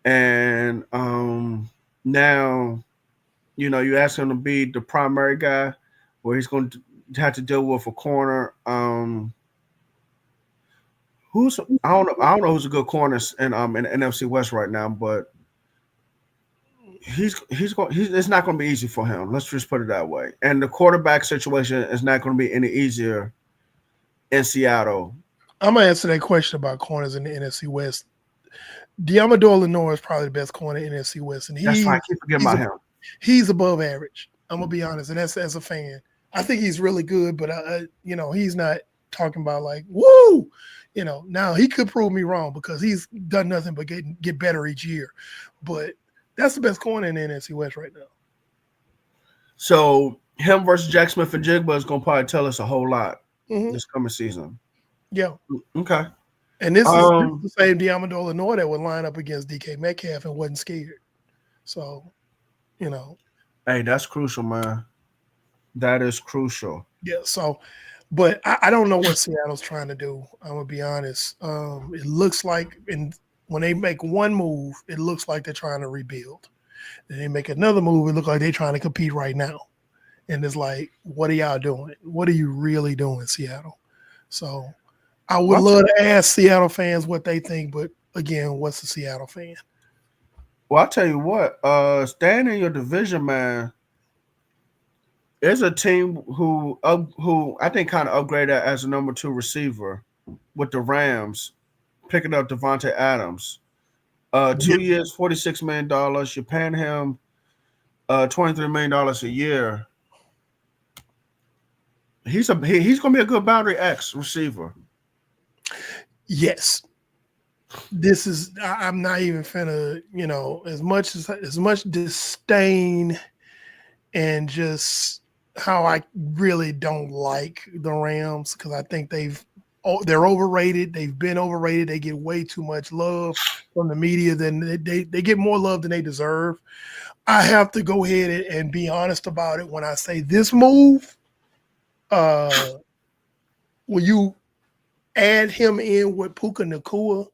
and now, you ask him to be the primary guy, where he's going to have to deal with a corner. I don't know who's a good corner in NFC West right now, but it's not going to be easy for him. Let's just put it that way. And the quarterback situation is not going to be any easier in Seattle. I'm gonna answer that question about corners in the NFC West. Deommodore Lenoir is probably the best corner in the NFC West, and that's why I keep forgetting about him. He's above average. I'm gonna be honest, and that's as a fan. I think he's really good, but he's not talking about like woo. Now he could prove me wrong because he's done nothing but get better each year. But that's the best corner in the NFC West right now. So him versus Jack Smith-Njigba is gonna probably tell us a whole lot this coming season. Yeah. Okay. And this is the same Deommodore Lenoir that would line up against DK Metcalf and wasn't scared. So, Hey, that's crucial, man. That is crucial. Yeah. So, but I don't know what Seattle's trying to do. I'm gonna be honest. It looks like when they make one move, it looks like they're trying to rebuild. Then they make another move, it looks like they're trying to compete right now. And it's like, what are y'all doing? What are you really doing, Seattle? So I would love to ask Seattle fans what they think, but again, what's a Seattle fan? Well, I'll tell you what, staying in your division, man, there's a team who I think kind of upgraded as a number 2 receiver with the Rams, picking up Devontae Adams. 2 years, $46 million. You're paying him $23 million a year. He's gonna be a good boundary X receiver. Yes. This is I'm not even finna, as much disdain and just how I really don't like the Rams, because I think they're overrated. They've been overrated. They get way too much love from the media. Than they get more love than they deserve. I have to go ahead and be honest about it when I say this move. When you add him in with Puka Nacua,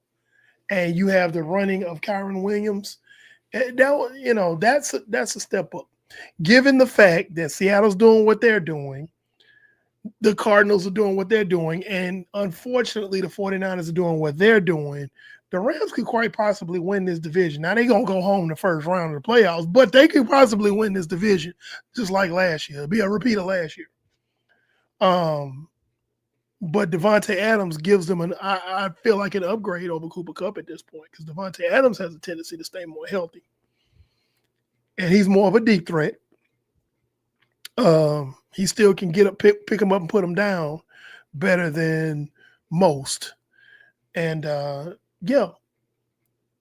and you have the running of Kyron Williams, that's a step up. Given the fact that Seattle's doing what they're doing, the Cardinals are doing what they're doing, and unfortunately the 49ers are doing what they're doing, the Rams could quite possibly win this division. Now, they're going to go home in the first round of the playoffs, but they could possibly win this division just like last year. It'll be a repeat of last year. But Devontae Adams gives them I feel like an upgrade over Cooper Kupp at this point, because Devontae Adams has a tendency to stay more healthy. And he's more of a deep threat. He still can get up, pick him up and put him down better than most. And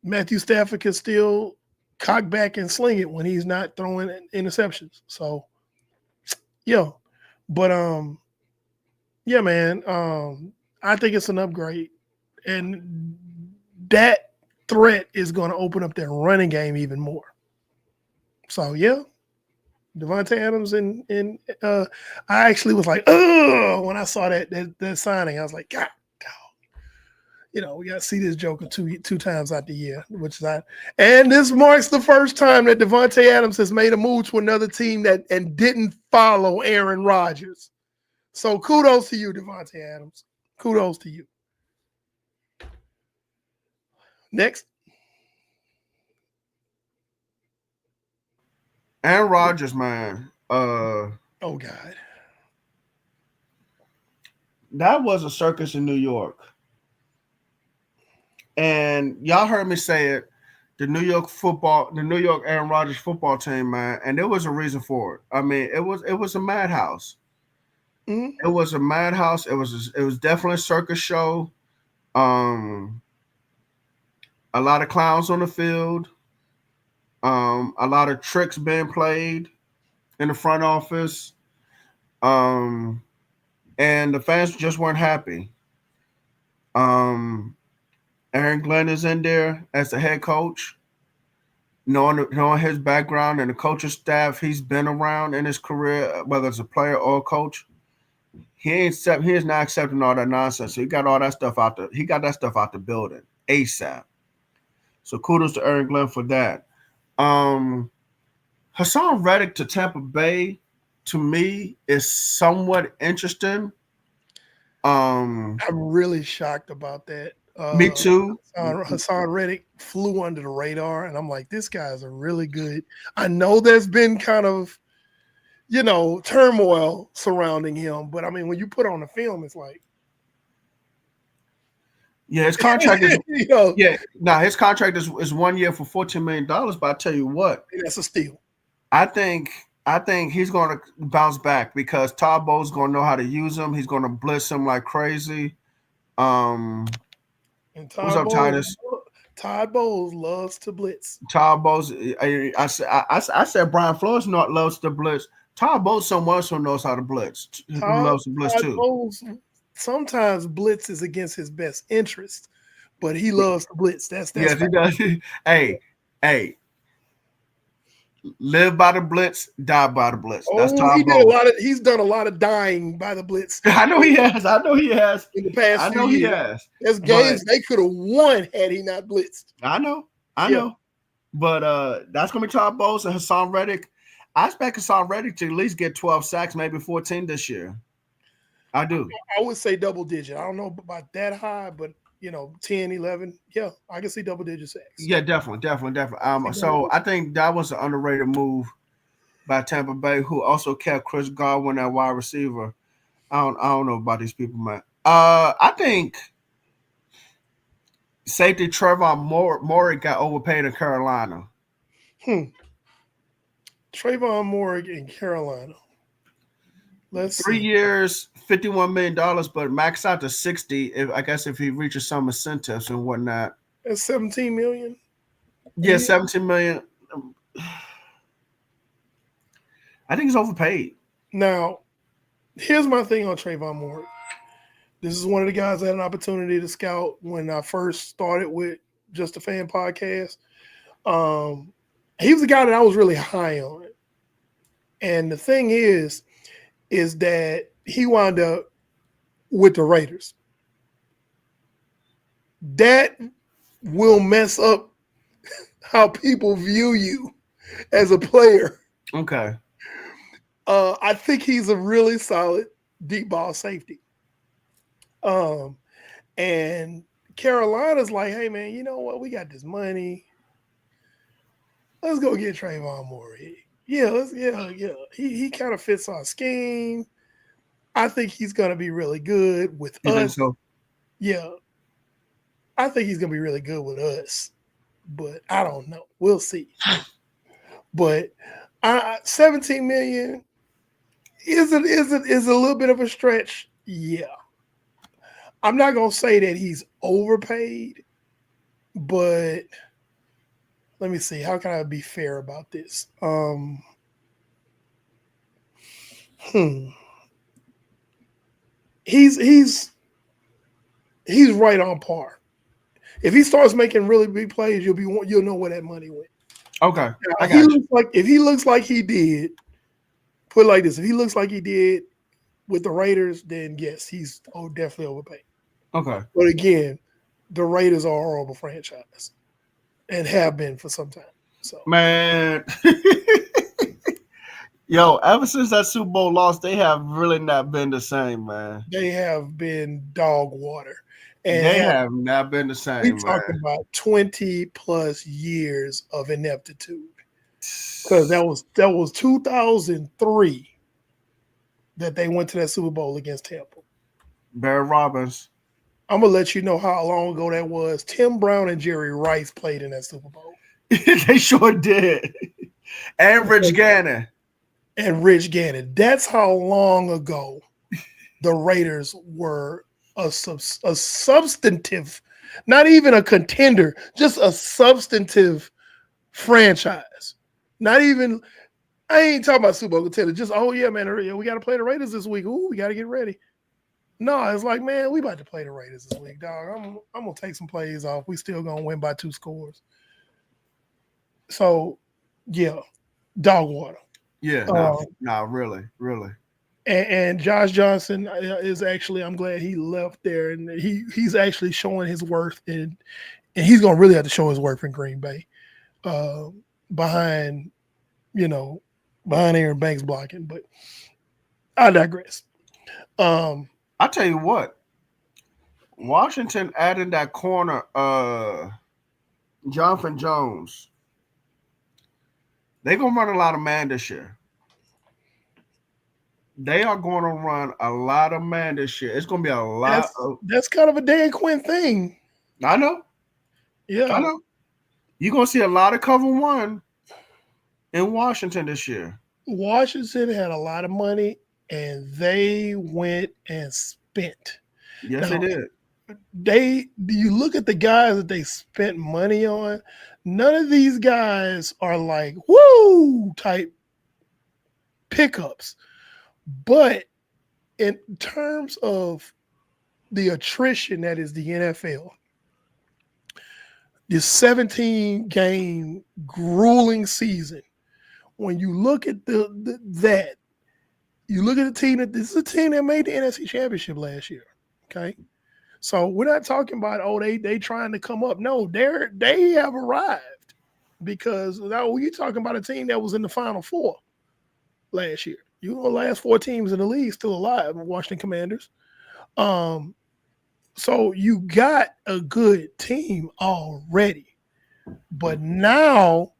Matthew Stafford can still cock back and sling it when he's not throwing interceptions. So, but man, I think it's an upgrade, and that threat is going to open up their running game even more. So Devontae Adams and I actually was like, oh, when I saw that signing, I was like, God, we got to see this Joker two times out the year, and this marks the first time that Devontae Adams has made a move to another team and didn't follow Aaron Rodgers. So kudos to you, Devontae Adams. Kudos to you. Next. Aaron Rodgers, man. Oh God. That was a circus in New York. And y'all heard me say it, the New York Aaron Rodgers football team, man, and there was a reason for it. I mean, it was a madhouse. Mm-hmm. It was a madhouse. It was definitely a circus show. A lot of clowns on the field. A lot of tricks being played in the front office. And the fans just weren't happy. Aaron Glenn is in there as the head coach. Knowing his background and the coaching staff he's been around in his career, whether it's a player or a coach, he is not accepting all that nonsense. So he got all that stuff out the building ASAP. So kudos to Aaron Glenn for that. Haason Reddick to Tampa Bay, to me, is somewhat interesting. I'm really shocked about that. Me too. Haason Reddick flew under the radar, and I'm like, this guy's a really good. I know there's been kind of, turmoil surrounding him, but I mean, when you put on the film, it's like, his contract is, his contract is 1 year for $14 million. But I tell you what, that's a steal. I think he's going to bounce back because Todd Bowles going to know how to use him. He's going to blitz him like crazy. What's up, Titus? Todd Bowles loves to blitz. Todd Bowles, I said Brian Flores loves to blitz. Todd Bowles someone else who knows how to blitz. Who loves to blitz too. Bowles, sometimes blitz is against his best interest, but he loves to blitz. That's yes, he does. Hey, live by the blitz, die by the blitz. That's Todd Bowles. He's done a lot of dying by the blitz. I know he has. In the past, I know he has. There's games they could have won had he not blitzed. I know. But that's gonna be Todd Bowles and Haason Reddick. I expect Haason Reddick to at least get 12 sacks, maybe 14 this year. I do. I would say double digit. I don't know about that high, but 10, 11. Yeah, I can see double digit sacks. Yeah, definitely. So I think that was an underrated move by Tampa Bay, who also kept Chris Godwin at wide receiver. I don't know about these people, man. I think Safety Trevor Maury got overpaid in Carolina. Trayvon Moore in Carolina. Let's 3 see. years, $51 million, but max out to 60. I guess if he reaches some incentives and whatnot. That's 17 million. Yeah, 17 million. I think he's overpaid. Now, here's my thing on Trayvon Moore. This is one of the guys I had an opportunity to scout when I first started with Just a Fan podcast. He was a guy that I was really high on. And the thing is that he wound up with the Raiders. That will mess up how people view you as a player. Okay. I think he's a really solid deep ball safety. And Carolina's like, hey man, you know what? We got this money. Let's go get Trayvon Moore. Yeah. He kind of fits our scheme. I think he's gonna be really good with You think us. so? Yeah. I think he's gonna be really good with us. But I don't know. We'll see. But 17 million is a little bit of a stretch. Yeah. I'm not gonna say that he's overpaid, but let me see. How can I be fair about this? He's right on par. If he starts making really big plays, you'll know where that money went. Okay. Now, if he looks like he did, put it like this: if he looks like he did with the Raiders, then yes, he's definitely overpaid. Okay. But again, the Raiders are a horrible franchise and have been for some time. So Man. Yo, ever since that Super Bowl loss, they have really not been the same, man. they have been dog water. And They have not been the same, we man. talking about 20 plus years of ineptitude. Because that was 2003 that they went to that Super Bowl against Tampa. Barry Robbins. I'm gonna let you know how long ago that was. Tim Brown and Jerry Rice played in that Super Bowl. They sure did. And Rich Gannon. And Rich Gannon. That's how long ago the Raiders were a substantive, not even a contender, just a substantive franchise. Not even, I ain't talking about Super Bowl contender. Just, oh yeah, man, we got to play the Raiders this week. Ooh, we got to get ready. No, it's like, man, we about to play the Raiders this week, dog. I'm gonna take some plays off. We still gonna win by 2 scores. So, yeah, dog water. Yeah, really. And Josh Johnson is actually, I'm glad he left there, and he's actually showing his worth, and he's gonna really have to show his worth in Green Bay, behind Aaron Banks blocking. But I digress. I'll tell you what, Washington added that corner, Jonathan Jones. They're gonna run a lot of man this year. They are going to run a lot of man this year. It's going to be a lot That's kind of a Dan Quinn thing. I know. Yeah. I know. You're going to see a lot of cover one in Washington this year. Washington had a lot of money, and they went and spent. Yes, they did. You look at the guys that they spent money on, none of these guys are like, woo, type pickups. But in terms of the attrition that is the NFL, this 17-game grueling season, when you look at that, you look at the team this is a team that made the NFC Championship last year. Okay. So we're not talking about, they trying to come up. No, they have arrived, because now you're talking about a team that was in the Final Four last year. You know, the last 4 teams in the league still alive, Washington Commanders. So you got a good team already, but now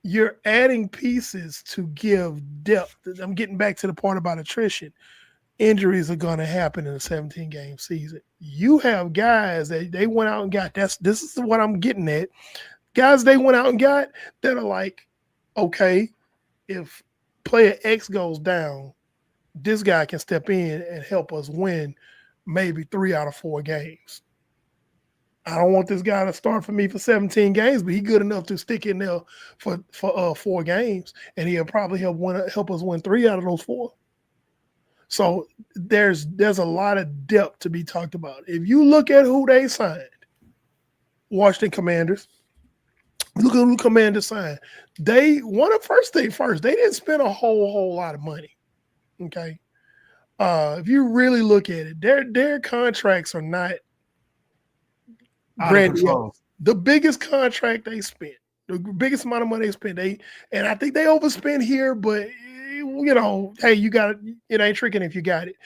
you're adding pieces to give depth. I'm getting back to the part about attrition. injuries are going to happen in a 17-game season. You have guys that they went out and got. This is what I'm getting at. Guys they went out and got that are like, okay, if player X goes down, this guy can step in and help us win maybe 3 out of 4 games. I don't want this guy to start for me for 17 games, but he's good enough to stick in there for 4 games, and he'll probably help us win 3 out of those 4. So there's a lot of depth to be talked about. If you look at who they signed, Washington Commanders, look at who Commanders signed. They first thing first, they didn't spend a whole lot of money. Okay. If you really look at it, their contracts are not grandiose. The biggest contract they spent, the biggest amount of money they spent, and I think they overspent here, but hey, you got it. It ain't tricking if you got it.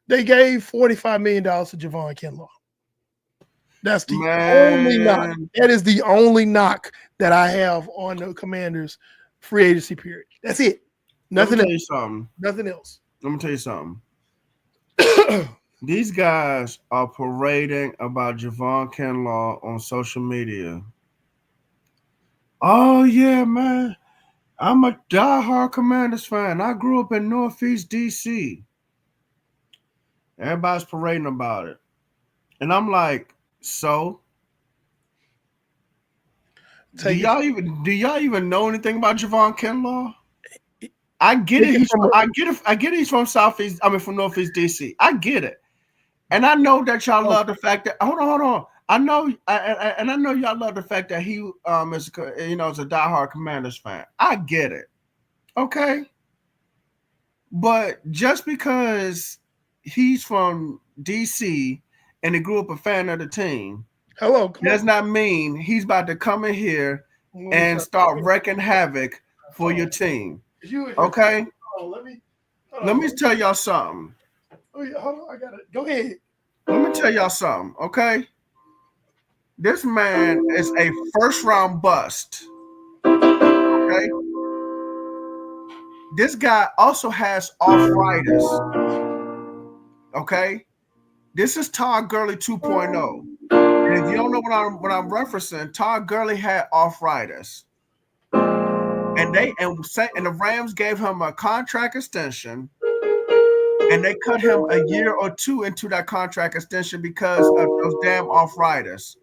They gave $45 million to Javon Kinlaw. That's the only knock. That is the only knock that I have on the Commanders' free agency period. That's it. Nothing else. Nothing else. Let me tell you something. These guys are parading about Javon Kinlaw on social media. Oh, yeah, man. I'm a diehard Commanders fan. I grew up in Northeast D.C. Everybody's parading about it. And I'm like, so? Do y'all even know anything about Javon Kinlaw? I get it. I get it. He's from from Northeast DC. I get it, and I know that y'all love the fact that. Hold on. I know, and I know y'all love the fact that he is a diehard Commanders fan. I get it. Okay, but just because he's from DC and he grew up a fan of the team, does not mean he's about to come in here and start wreaking havoc for your team. Okay, let me tell y'all something. Oh yeah, hold on, I got it. Go ahead. Let me tell y'all something. Okay, this man is a first-round bust. Okay, this guy also has arthritis. Okay, this is Todd Gurley 2.0. And if you don't know what I'm referencing, Todd Gurley had arthritis. And the Rams gave him a contract extension, and they cut him a year or 2 into that contract extension because of those damn arthritis.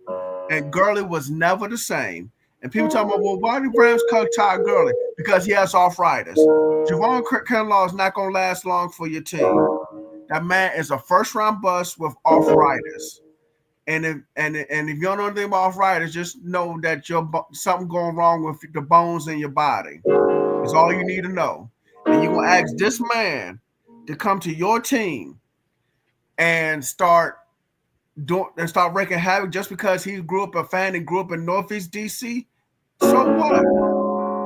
And Gurley was never the same. And people talking about, well, why did Rams cut Todd Gurley? Because he has arthritis. Javon Kinlaw is not going to last long for your team. That man is a first-round bust with arthritis. And if you don't know anything about arthritis, just know that something going wrong with the bones in your body. That's all you need to know. And you're gonna ask this man to come to your team and start wreaking havoc just because he grew up a fan and grew up in Northeast DC. So what?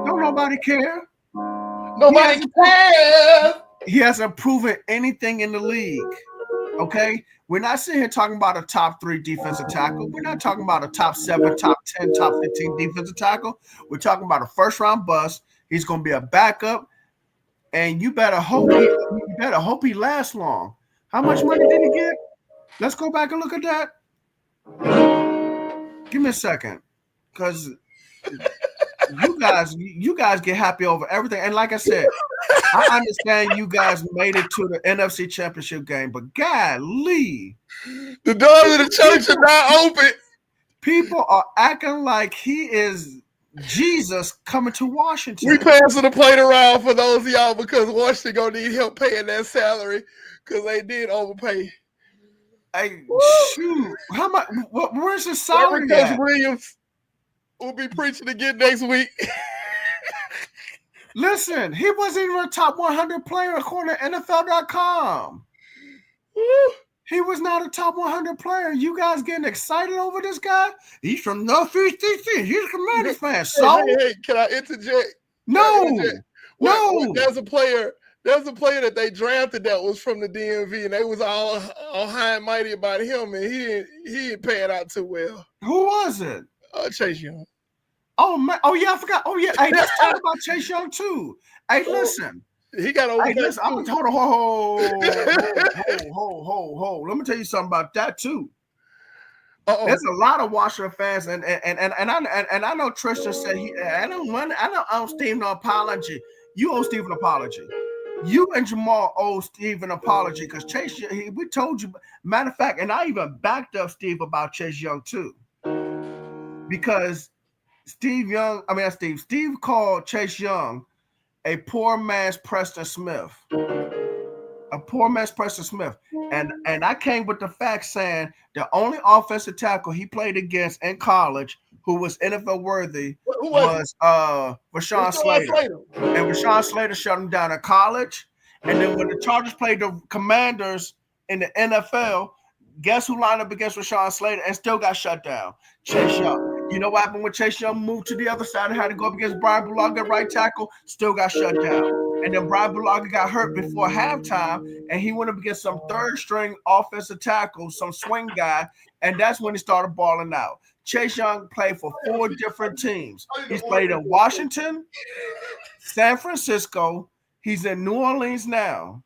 Don't nobody care. Nobody cares. He hasn't proven anything in the league. Okay, we're not sitting here talking about a top 3 defensive tackle. We're not talking about a top 7, top 10, top 15 defensive tackle. We're talking about a first-round bust. He's going to be a backup, and you better hope he lasts long. How much money did he get? Let's go back and look at that. Give me a second, because you guys get happy over everything. And like I said, I understand you guys made it to the NFC Championship game, but golly, the doors of the church are not open. People are acting like he is Jesus coming to Washington. We passing the plate around for those of y'all because Washington gonna need help paying that salary because they did overpay. Hey, shoot, how much? Where's his salary? Coach Williams will be preaching again next week. Listen, he wasn't even a top 100 player according to NFL.com. He was not a top 100 player. You guys getting excited over this guy? He's from Northeast DC. He's a Commanders fan. So, hey, can I interject? No. There's a player that they drafted that was from the DMV, and they was all high and mighty about him, and he didn't pay it out too well. Who was it? Chase Young. Oh man! Oh yeah, I forgot. Oh yeah, hey, let's talk about Chase Young too. Hey, listen, He got over. Hey, listen, I'm gonna hold on. Ho. Let me tell you something about that too. There's a lot of Washington fans, and I know Tristan said I don't Steve no apology. You owe Steve an apology. You and Jamal owe Steve an apology because Chase, we told you. Matter of fact, and I even backed up Steve about Chase Young too, because Steve called Chase Young a poor man's Preston Smith. A poor man's Preston Smith. And I came with the fact saying the only offensive tackle he played against in college who was NFL worthy was Rashawn Slater. And Rashawn Slater shut him down in college. And then when the Chargers played the Commanders in the NFL, guess who lined up against Rashawn Slater and still got shut down? Chase Young. You know what happened when Chase Young moved to the other side and had to go up against Brian Bulaga at right tackle? Still got shut down. And then Brian Bulaga got hurt before halftime, and he went up against some third-string offensive tackle, some swing guy, and that's when he started balling out. Chase Young played for 4 different teams. He's played in Washington, San Francisco. He's in New Orleans now.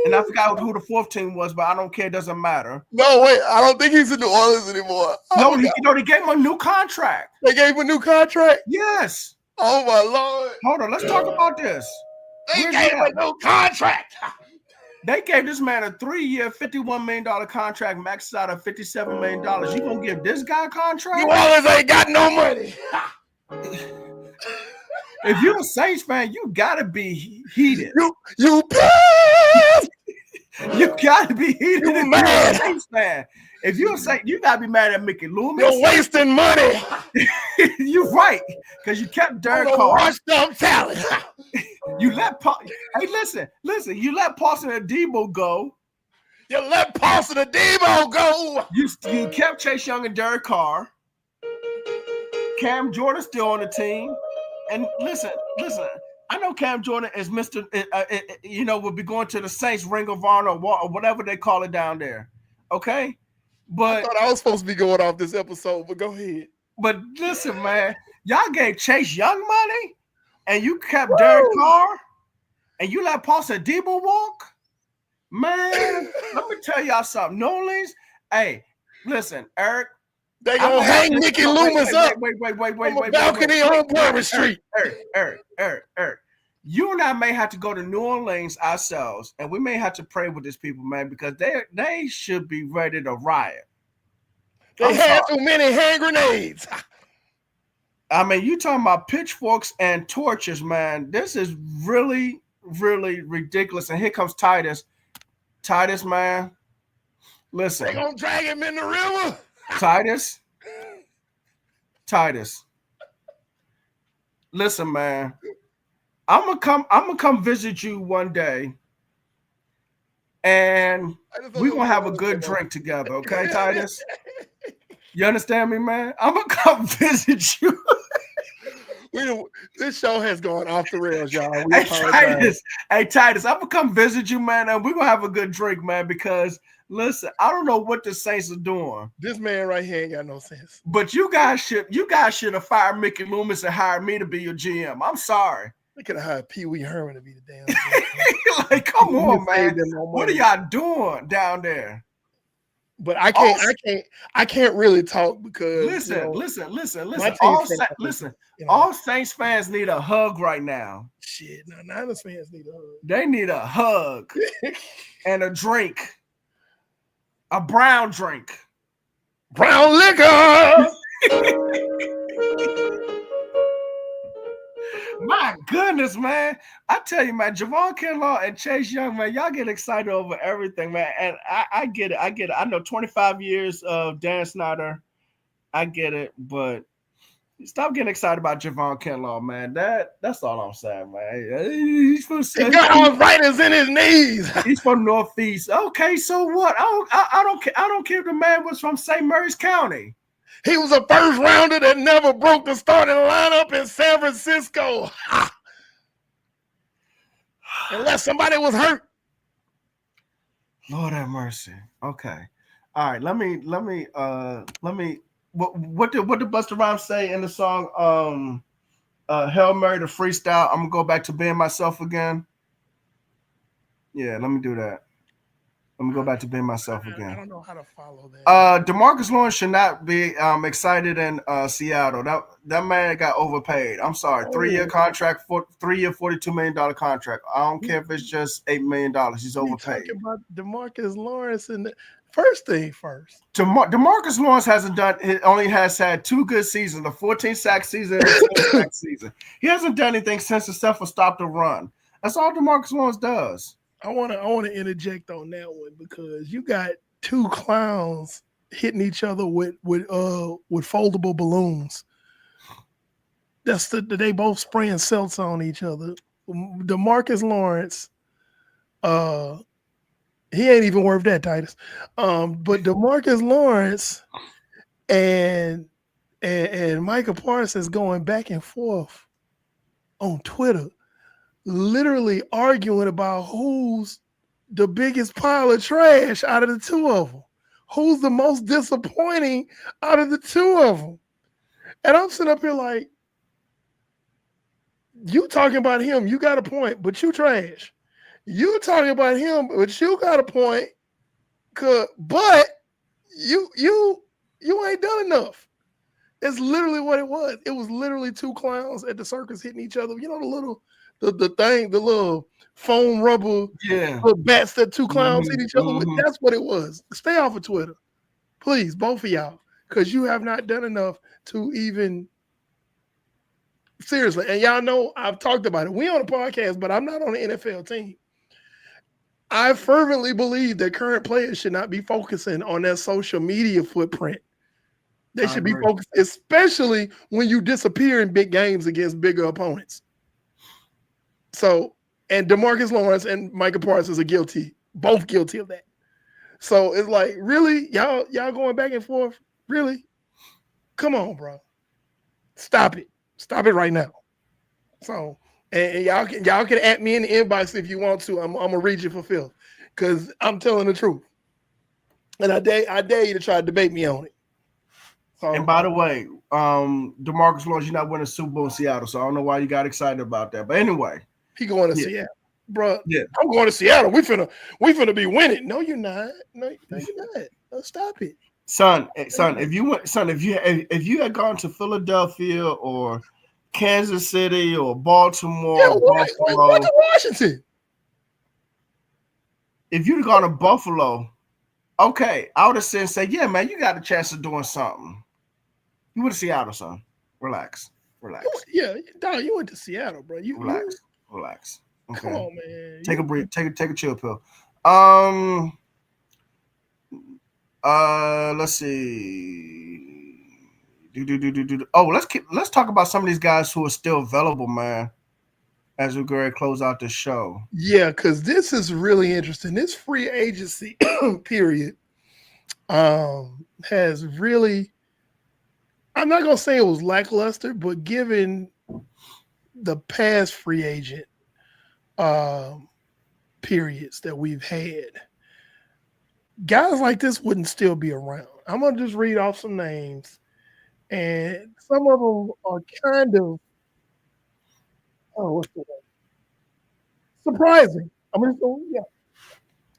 And I forgot who the 4th team was, but I don't care. It doesn't matter. No, wait. I don't think he's in New Orleans anymore. No, they gave him a new contract. They gave him a new contract? Yes. Oh, my Lord. Hold on. Let's talk about this. They gave him a new contract. They gave this man a 3-year, $51 million contract, maxed out at $57 million. You gonna give this guy a contract? New Orleans ain't got no money. If you're a Saints fan, you gotta be heated. You pissed. You gotta be heated. You if mad. You're a Saints fan. If you're a Saints, you gotta be mad at Mickey Loomis. You're wasting money. You're right, because you kept Derek Carr. Washed up talent. You let hey, listen. You let Paulson and Debo go. You let Paulson and Debo go. You kept Chase Young and Derek Carr. Cam Jordan still on the team. And listen. I know Cam Jordan is Mr. Will be going to the Saints Ring of Honor or whatever they call it down there. Okay, but I thought I was supposed to be going off this episode, but go ahead. But listen, man, y'all gave Chase Young money, and you kept Derek Carr, and you let Paulson Debo walk. Man, let me tell y'all something. New Orleans, hey, listen, Eric. They gonna hang Mickey Loomis up. Wait. Balcony on Bourbon Street. Eric. You and I may have to go to New Orleans ourselves, and we may have to pray with these people, man, because they should be ready to riot. They had too many hand grenades. I mean, you talking about pitchforks and torches, man. This is really, really ridiculous. And here comes Titus. Titus, man. Listen. They gonna drag him in the river. Titus. Listen, man. I'm gonna come visit you one day, and we're gonna have a good drink together, okay, Titus? You understand me, man? I'm gonna come visit you. This show has gone off the rails, y'all. Hey, Titus, I'm gonna come visit you, man, and we're gonna have a good drink, man, because listen, I don't know what the Saints are doing. This man right here ain't got no sense. But you guys should have fired Mickey Loomis and hired me to be your GM. I'm sorry. They could have hired Pee Wee Herman to be the damn GM. Like, come on, man. What are y'all doing down there? But I can't really talk because listen. All Saints fans need a hug right now. Shit, no, Niners fans need a hug. They need a hug and a drink. A brown drink. Brown liquor. My goodness, man. I tell you, man, Javon Kinlaw and Chase Young, man, y'all get excited over everything, man. And I get it. I know 25 years of Dan Snyder. I get it, but stop getting excited about Javon Kinlaw, man. That's all I'm saying, man. He got arthritis in his knees. He's from Northeast. Okay, so what? I don't care. I don't care if the man was from St. Mary's County. He was a first rounder that never broke the starting lineup in San Francisco. Unless somebody was hurt. Lord have mercy. Okay. All right. Let me what did Busta Rhymes say in the song Hail Mary the freestyle? I'm gonna go back to being myself again. Yeah, let me do that. Let me go back to being myself I again. don't know how to follow that. DeMarcus Lawrence should not be excited in Seattle. That man got overpaid. I'm sorry. 3-year Oh. contract, 3-year, $42 million contract. I don't care if it's just $8 million. He's We overpaid. talking about DeMarcus Lawrence and first thing first. DeMarcus Lawrence hasn't done. He only has had 2 good seasons: the 14 sack season and the 10 sack season. He hasn't done anything since except for stop the run. That's all DeMarcus Lawrence does. I want to interject on that one because you got 2 clowns hitting each other with foldable balloons. That's they both spraying seltzer on each other. DeMarcus Lawrence, he ain't even worth that, Titus. But DeMarcus Lawrence and Micah Parsons going back and forth on Twitter, literally arguing about who's the biggest pile of trash out of the 2 of them. Who's the most disappointing out of the 2 of them? And I'm sitting up here like, you talking about him, you got a point, but you trash. You talking about him, but you got a point, but you ain't done enough. It's literally what it was. It was literally 2 clowns at the circus hitting each other. You know the little foam rubber little bats that 2 clowns hit each other with. That's what it was. Stay off of Twitter, please, both of y'all, because you have not done enough to even seriously. And y'all know I've talked about it. We on a podcast, but I'm not on the NFL team. I fervently believe that current players should not be focusing on their social media footprint. They should be focused, especially when you disappear in big games against bigger opponents. So, and DeMarcus Lawrence and Micah Parsons are both guilty of that. So it's like, really, y'all going back and forth? Really? Come on, bro. Stop it right now. So, and y'all can at me in the inbox if you want to. I'm gonna read you for filth because I'm telling the truth. And I dare you to try to debate me on it. So, and by the way, DeMarcus Lawrence, you're not winning a Super Bowl in Seattle, so I don't know why you got excited about that. But anyway, he going to Seattle, bro. Yeah, I'm going to Seattle. We finna be winning. No, you're not. No, you're not. No, stop it, son. If you had gone to Philadelphia or Kansas City or Baltimore, or Buffalo, went to Washington. If you'd have gone to Buffalo, okay, I would have said, yeah, man, you got a chance of doing something. You went to Seattle, son. Relax. Yeah, dog, you went to Seattle, bro. Relax. Okay. Come on, man. Take a breathe. Take a chill pill. Let's see. Oh, let's talk about some of these guys who are still available, man, as we go ahead and close out the show. Yeah, because this is really interesting. This free agency period has really, I'm not gonna say it was lackluster, but given the past free agent periods that we've had, guys like this wouldn't still be around. I'm gonna just read off some names, and some of them are kind of what's the word? Surprising.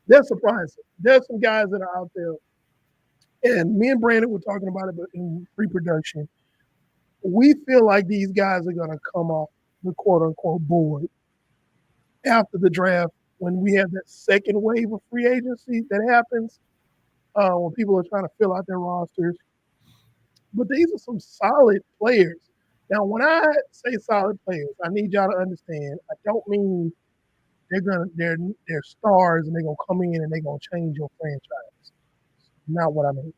They're surprising. There's some guys that are out there, and me and Brandon were talking about it in pre-production. We feel like these guys are going to come off the quote-unquote board after the draft when we have that second wave of free agency that happens when people are trying to fill out their rosters. But these are some solid players. Now, when I say solid players, I need y'all to understand, I don't mean they're stars and they're gonna come in and they're gonna change your franchise. Not what I mean.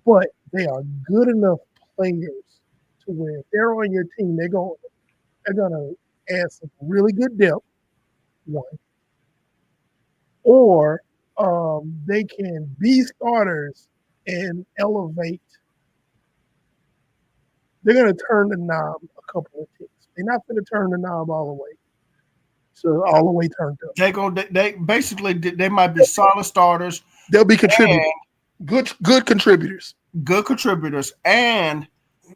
But they are good enough players to where if they're on your team, they're gonna add some really good depth, one. Or they can be starters and elevate. They're gonna turn the knob a couple of ticks. They're not gonna turn the knob all the way. So all the way turned up. They might be solid starters. They'll be contributors. Good contributors. Good contributors. And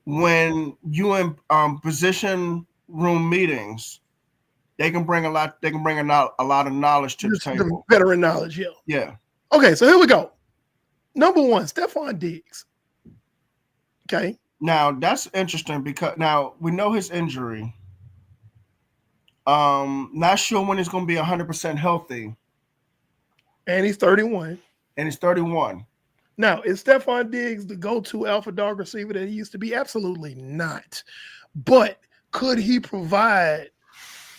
when you in position room meetings, They can bring a lot. They can bring a lot of knowledge to the Just the table. veteran knowledge, yeah. Yeah. Okay, so here we go. Number one, Stephon Diggs. Okay. Now that's interesting because now we know his injury. Not sure when he's going to be 100% healthy, And he's 31. and he's 31. Now, is Stephon Diggs the go-to alpha dog receiver that he used to be? Absolutely not. But could he provide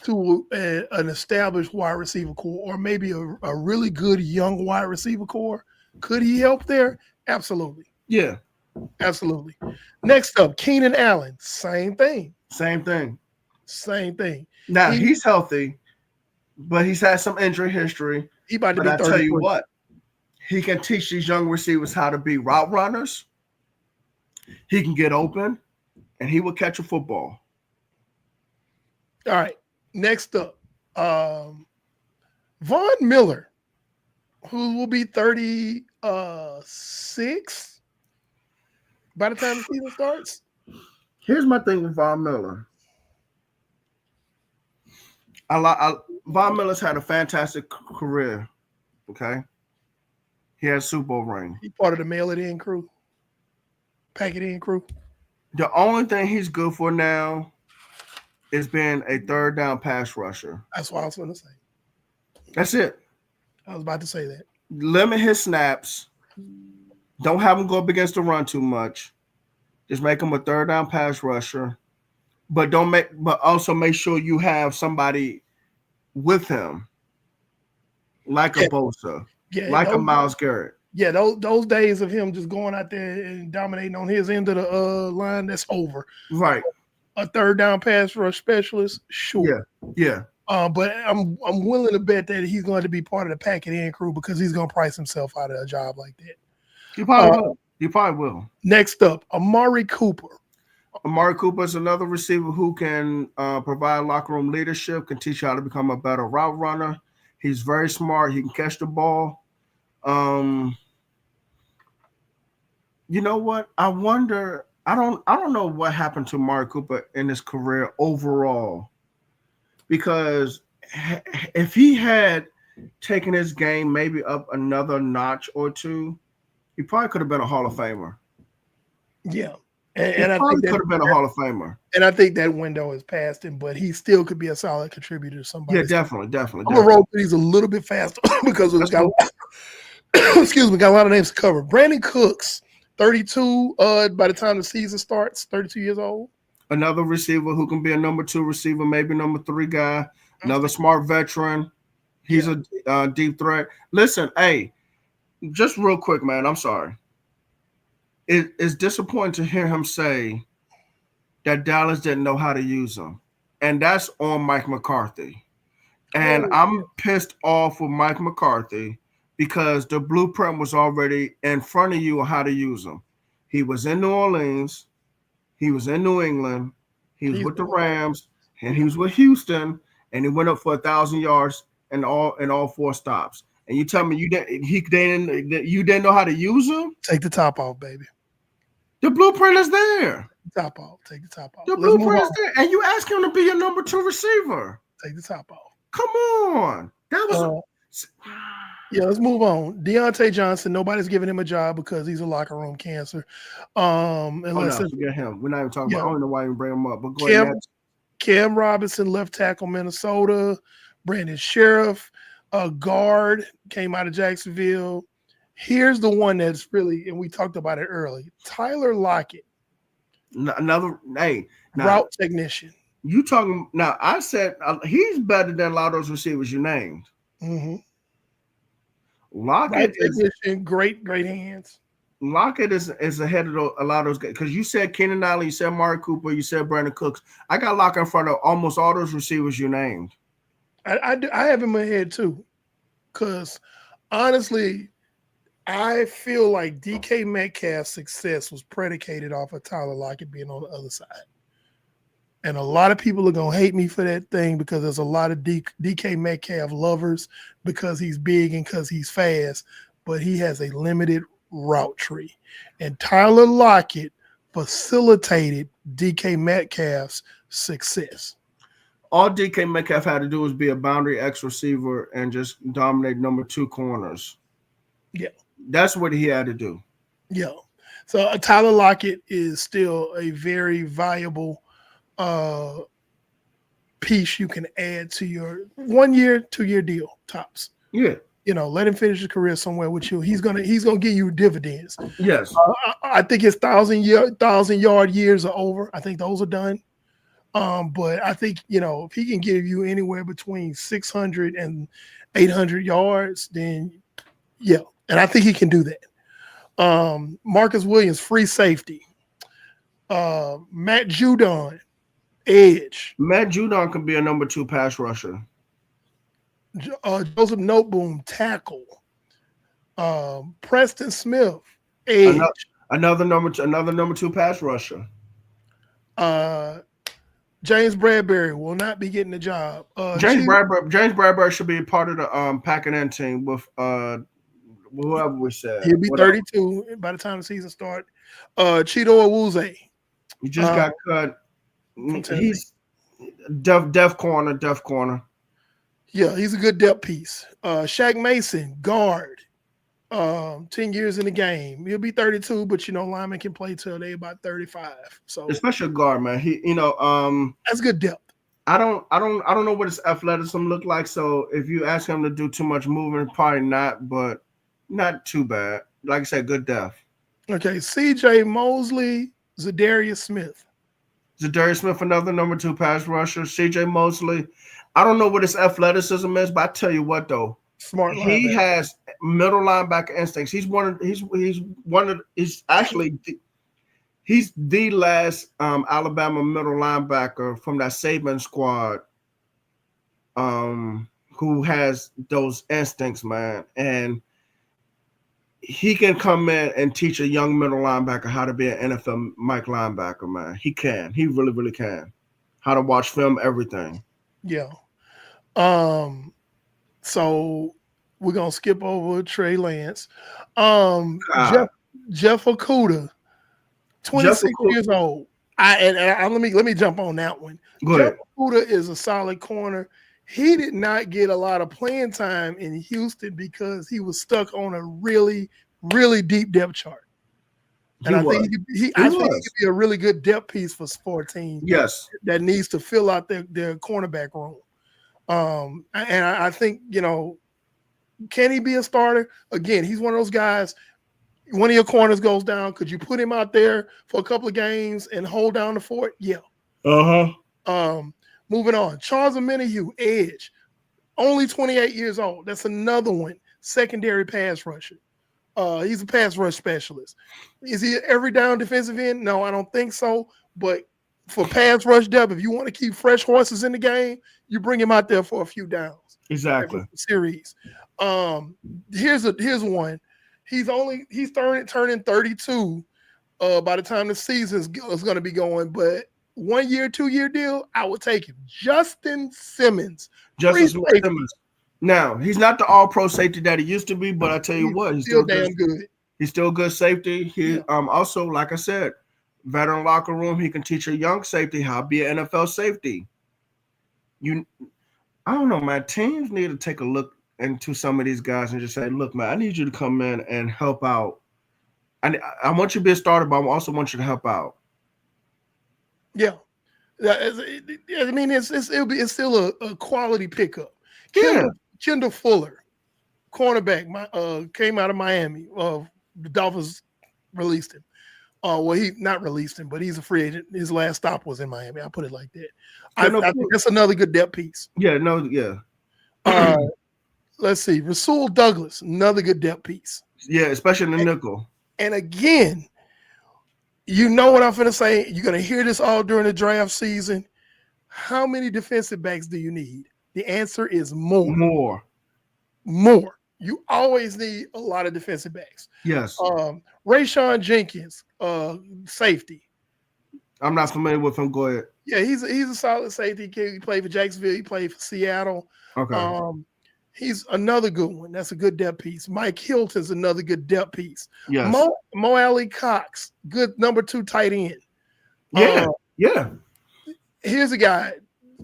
to an established wide receiver core, or maybe a really good young wide receiver core? Could he help there? Absolutely. Yeah. Absolutely. Next up, Keenan Allen. Same thing. Same thing. Same thing. Now he's healthy, but he's had some injury history. He about to But be I 30. tell you what, he can teach these young receivers how to be route runners. He can get open, and he will catch a football. All right. Next up, Von Miller, who will be 36 by the time the season starts. Here's my thing with Von Miller. Von Miller's had a fantastic career. Okay, he has Super Bowl ring. He's part of the mail it in crew, pack it in crew. The only thing he's good for now is being a third down pass rusher. That's what I was going to say. That's it. I was about to say that. Limit his snaps. Don't have him go up against the run too much. Just make him a third down pass rusher. But also make sure you have somebody with him, like a Bosa, like a Myles Garrett. Yeah, those days of him just going out there and dominating on his end of the line, that's over. Right. A third down pass rush specialist, sure. Yeah. But I'm willing to bet that he's going to be part of the pack it in crew because he's going to price himself out of a job like that. He probably will. He probably will. Next up, Amari Cooper. Amari Cooper is another receiver who can provide locker room leadership, can teach you how to become a better route runner. He's very smart. He can catch the ball. You know what? I wonder. I don't know what happened to Amari Cooper in his career overall, because if he had taken his game maybe up another notch or two, he probably could have been a Hall of Famer. Yeah. And I think could have been a Hall of Famer. And I think that window is past him, but he still could be a solid contributor to somebody. Yeah, definitely. I'm going to roll these a little bit faster because we've got, excuse me, got a lot of names to cover. Brandon Cooks, 32 by the time the season starts, 32 years old. Another receiver who can be a number 2 receiver, maybe number 3 guy. Another smart veteran. He's a deep threat. Listen, hey, just real quick, man, I'm sorry. It's disappointing to hear him say that Dallas didn't know how to use him. And that's on Mike McCarthy. And I'm pissed off with Mike McCarthy because the blueprint was already in front of you on how to use him. He was in New Orleans. He was in New England. He was with the Rams. And he was with Houston. And he went up for 1,000 yards in all 4 stops. And you tell me you didn't know how to use him? Take the top off, baby. The blueprint is there. Top off. Take the top off. The blueprint is there. And you ask him to be your number 2 receiver. Take the top off. Come on. That was yeah, let's move on. Deontay Johnson, nobody's giving him a job because he's a locker room cancer. Forget him. We're not even talking about. I don't know why you bring him up. But go ahead. Cam Robinson, left tackle, Minnesota. Brandon Sheriff, a guard, came out of Jacksonville. Here's the one that's really, and we talked about it early, Tyler Lockett. Another, route technician. You talking now? I said he's better than a lot of those receivers you named. Mm-hmm. Lockett is great hands. Lockett is ahead of a lot of those guys because you said Keenan Allen, you said Amari Cooper, you said Brandon Cooks. I got Lockett in front of almost all those receivers you named. I have him ahead too, because honestly, I feel like DK Metcalf's success was predicated off of Tyler Lockett being on the other side. And a lot of people are going to hate me for that thing because there's a lot of DK Metcalf lovers because he's big and because he's fast, but he has a limited route tree. And Tyler Lockett facilitated DK Metcalf's success. All DK Metcalf had to do was be a boundary X receiver and just dominate number 2 corners. Yeah. That's what he had to do. Yeah. So Tyler Lockett is still a very viable piece you can add to your 1 year, 2 year deal tops. Yeah. Let him finish his career somewhere with you. He's gonna give you dividends. Yes. I think his 1,000-yard years are over. I think those are done. But I think if he can give you anywhere between 600 and 800 yards, then yeah, and I think he can do that. Marcus Williams, free safety. Matt Judon, edge. Matt Judon can be a number 2 pass rusher. Joseph Noteboom, tackle. Preston Smith, edge. Another number 2 pass rusher. James Bradbury will not be getting the job. James Bradbury should be a part of the packing in team with whoever we said. He'll be 32 by the time the season starts. Cheeto Awuzie. He just got cut. He's def corner. Yeah, he's a good depth piece. Shaq Mason, guard. 10 years in the game. He'll be 32, but linemen can play till they about 35. So especially a guard, man. He that's good depth. I don't know what his athleticism look like. So if you ask him to do too much movement, probably not, but not too bad. Like I said, good depth. Okay, CJ Mosley, Zadarius Smith. Zadarius Smith, another number 2 pass rusher. CJ Mosley. I don't know what his athleticism is, but I tell you what though. Smart linebacker. He has middle linebacker instincts. He's the last Alabama middle linebacker from that Saban squad who has those instincts, man. And he can come in and teach a young middle linebacker how to be an NFL Mike linebacker, man. He can. He really, really can. How to watch film, everything. Yeah. So we're gonna skip over Trey Lance. Jeff Okudah, 26 years old. Let me jump on that one. Jeff Okudah is a solid corner. He did not get a lot of playing time in Houston because he was stuck on a really, really deep depth chart. And I think he could be a really good depth piece for a team. Yes, that needs to fill out their cornerback room. And I think, can he be a starter? Again, he's one of those guys. One of your corners goes down. Could you put him out there for a couple of games and hold down the fort? Yeah. Moving on. Charles Omenihu, edge, only 28 years old. That's another one. Secondary pass rusher. He's a pass rush specialist. Is he every down defensive end? No, I don't think so. But for pass rush depth, if you want to keep fresh horses in the game, you bring him out there for a few downs. Exactly. Series. Here's one. He's turning 32 by the time the season is going to be going. But 1 year, 2 year deal, I would take him. Justin Simmons. Now, he's not the all-pro safety that he used to be, but I tell you what, he's still damn good. He's still good safety. Also, like I said, veteran locker room. He can teach a young safety how to be an NFL safety. I don't know, man. Teams need to take a look into some of these guys and just say, look, man, I need you to come in and help out. I want you to be a starter, but I also want you to help out. Yeah. I mean, it's still a quality pickup. Kendall Fuller, cornerback, came out of Miami. The Dolphins released him. Well, he not released him, but he's a free agent. His last stop was in Miami. I'll put it like that. I think that's another good depth piece. Let's see. Rasul Douglas, another good depth piece. Yeah, especially in the nickel. And again, you know what I'm going to say? You're going to hear this all during the draft season. How many defensive backs do you need? The answer is more. More. You always need a lot of defensive backs. Yes. Rayshawn Jenkins, safety. I'm not familiar with him. Go ahead. Yeah, he's a solid safety. He played for Jacksonville. He played for Seattle. Okay. He's another good one. That's a good depth piece. Mike Hilton's another good depth piece. Yes. Mo Alley Cox, good number 2 tight end. Yeah. Here's a guy,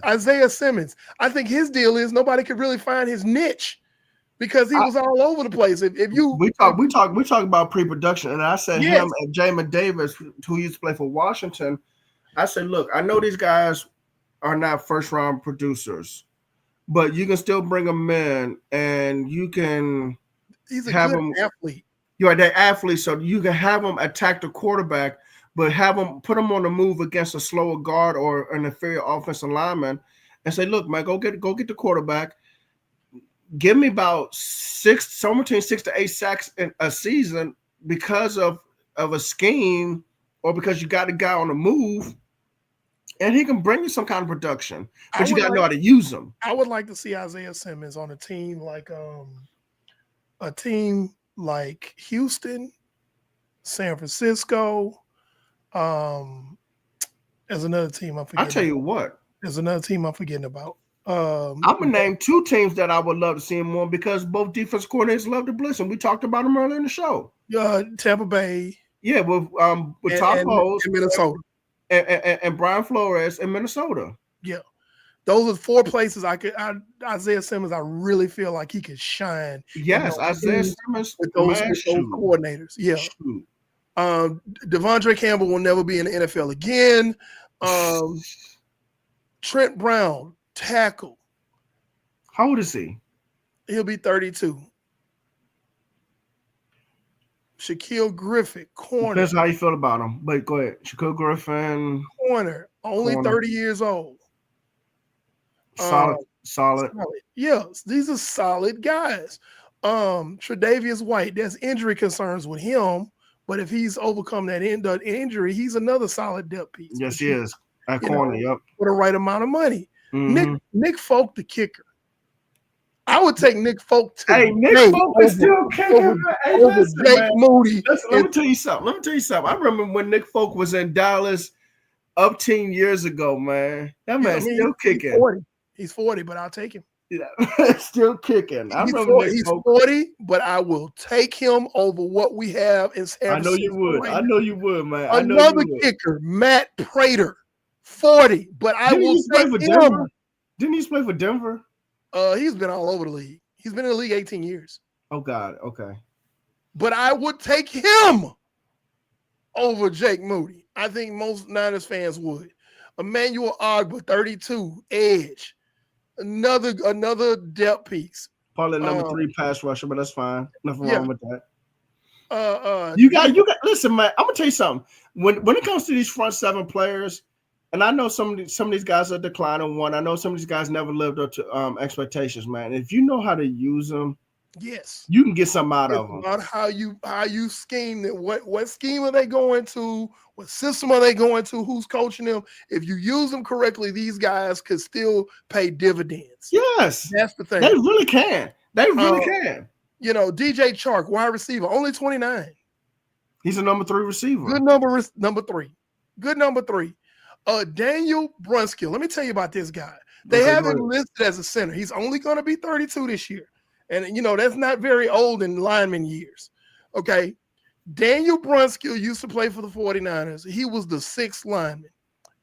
Isaiah Simmons. I think his deal is nobody could really find his niche because he was all over the place. If you we talk about pre-production, and I said Yes. him and Jamin Davis, who used to play for Washington. I said, look, I know these guys are not first-round producers, but you can still bring them in, and you can he's a have good them. athlete. You're that athlete, so you can have them attack the quarterback, but have them put them on the move against a slower guard or an inferior offensive lineman, and say, look, man, go get the quarterback. Give me about somewhere between 6 to 8 sacks in a season because of a scheme or because you got a guy on the move, and he can bring you some kind of production, but you got to know how to use them. I would like to see Isaiah Simmons on a team like Houston, San Francisco. There's another team I'm forgetting. I'll tell you what. There's another team I'm forgetting about. I'm gonna name 2 teams that I would love to see him on because both defense coordinators love to blitz, and we talked about them earlier in the show. Tampa Bay. Yeah, with Todd Bowles in Minnesota and Brian Flores in Minnesota. Yeah, those are 4 places Isaiah Simmons. I really feel like he could shine. Yes, Isaiah Simmons with those coordinators. Yeah. Devondre Campbell will never be in the NFL again. Trent Brown, tackle. How old is he? He'll be 32. Shaquille Griffin, corner. That's how you feel about him. But go ahead. Shaquille Griffin. Only 30 years old. Solid. Yes, these are solid guys. Tre'Davious White, there's injury concerns with him, but if he's overcome that injury, he's another solid depth piece. Yes, he is. At corner, yep. For the right amount of money. Mm-hmm. Nick Folk, the kicker. I would take Nick Folk to Nick Folk is still kicking over Jake Moody. Let me tell you something. I remember when Nick Folk was in Dallas up 10 years ago, man. That man's still kicking. He's 40, but I'll take him. Yeah, still kicking. He's 40, but I will take him over what we have in San Francisco. I know you would. I know you would, man. Another kicker, Matt Prater, 40, but I will take him. Denver? Didn't he play for Denver? He's been all over the league. He's been in the league 18 years. Oh, God. Okay. But I would take him over Jake Moody. I think most Niners fans would. Emmanuel Ogbah, 32, edge. Another depth piece. Probably number 3 pass rusher, but that's fine. Nothing wrong with that. You got listen, man. I'm gonna tell you something. When it comes to these front 7 players, and I know some of these guys are declining. I know some of these guys never lived up to expectations, man. If you know how to use them, yes, you can get something out of them. About how you scheme it. What scheme are they going to? What system are they going to? Who's coaching them? If you use them correctly, these guys could still pay dividends. Yes, that's the thing. They really can. They really can. You know, DJ Chark, wide receiver, only 29. He's a number 3 receiver. Good number 3. Good number 3. Daniel Brunskill. Let me tell you about this guy. They have him listed as a center. He's only going to be 32 this year. And, that's not very old in lineman years. Okay. Daniel Brunskill used to play for the 49ers. He was the 6th lineman.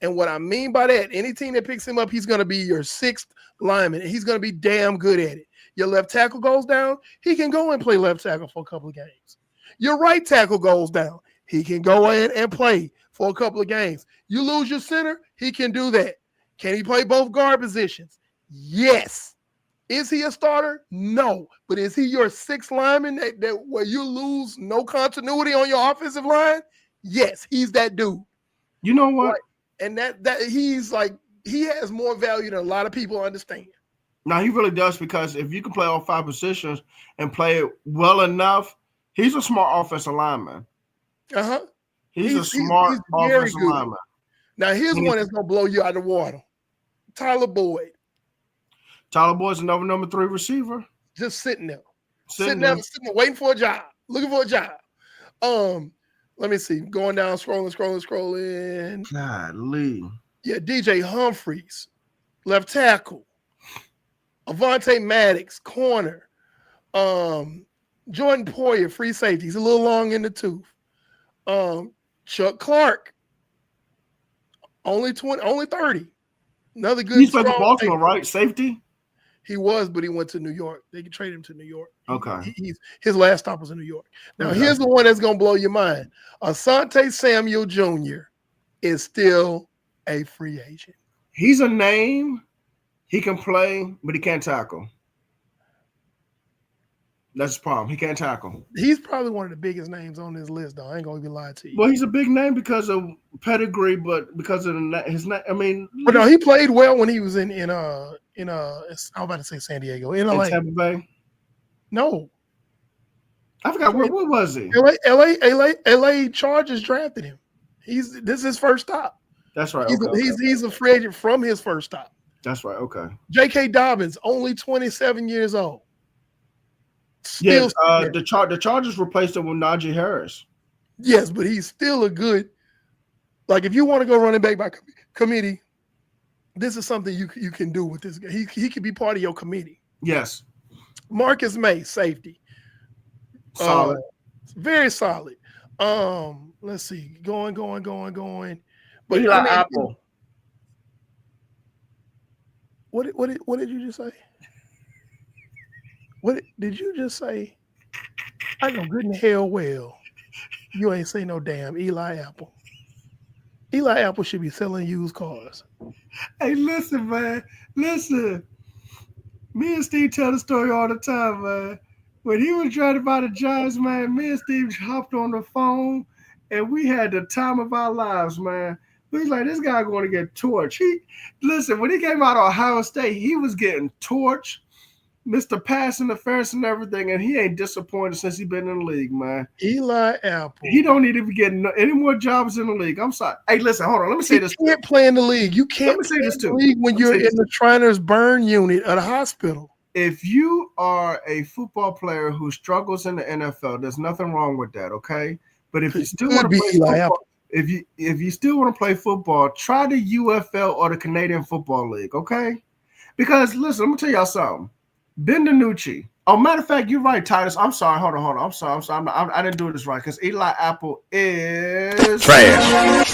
And what I mean by that, any team that picks him up, he's going to be your 6th lineman. And he's going to be damn good at it. Your left tackle goes down, he can go and play left tackle for a couple of games. Your right tackle goes down, he can go in and play for a couple of games. You lose your center, he can do that. Can he play both guard positions? Yes. Is he a starter? No. But is he your 6th lineman that where you lose no continuity on your offensive line? Yes, he's that dude. You know what? Right. And that he's like, he has more value than a lot of people understand. Now, he really does, because if you can play all 5 positions and play it well enough, he's a smart offensive lineman. Uh-huh. He's a smart offensive lineman. Now, here's one that's going to blow you out of the water. Tyler Boyd. Tyler Boyd's another number 3 receiver. Just sitting there, waiting for a job, looking for a job. Let me see. Going down, scrolling. Golly. Yeah, DJ Humphries, left tackle. Avonte Maddox, corner. Jordan Poyer, free safety. He's a little long in the tooth. Chuck Clark, only 30. Another good. He's played for strong Baltimore, safety. right? Safety. He was, but he went to New York. They could trade him to New York. Okay. His last stop was in New York. Now, Okay. here's the one that's going to blow your mind. Asante Samuel Jr. is still a free agent. He's a name. He can play, but he can't tackle. That's his problem. He can't tackle. He's probably one of the biggest names on this list, though. I ain't going to be lying to you. Well, he's a big name because of pedigree, but because of his name. I mean, But no, he played well when he was in I was about to say San Diego. In LA. in Tampa Bay. No. I forgot where was he? LA Chargers drafted him. This is his first stop. That's right. He's a free agent from his first stop. That's right. Okay. J.K. Dobbins, only 27 years old. Yes, the Chargers replaced him with Najee Harris. Yes, but he's still a good. Like if you want to go running back by committee, this is something you can do with this guy. He could be part of your committee. Yes. Marcus May, safety. Solid. Very solid. Let's see. Going. But Eli Apple. What did you just say? What did you just say? I know good and hell well. You ain't say no damn Eli Apple. Eli Apple should be selling used cars. Hey, listen, man. Listen. Me and Steve tell the story all the time, man. When he was trying to buy the Giants, man, me and Steve hopped on the phone and we had the time of our lives, man. We was like, this guy going to get torched. Listen, when he came out of Ohio State, he was getting torched. Mr. Pass Interference and everything, and he ain't disappointed since he been in the league, man. Eli Apple. He don't need to be getting any more jobs in the league. I'm sorry. Hey, listen, hold on. Let me say this. You can't play in the league. You can't say this too. League when you're in the Shriners Burn unit at a hospital. If you are a football player who struggles in the NFL, there's nothing wrong with that, okay? But if you still want to play football, if you still want to play football, try the UFL or the Canadian Football League, okay? Because listen, I'm gonna tell y'all something. Ben DiNucci. Oh, matter of fact, you're right, Titus. I'm sorry. Hold on. I'm sorry. I didn't do this right because Eli Apple is Trash.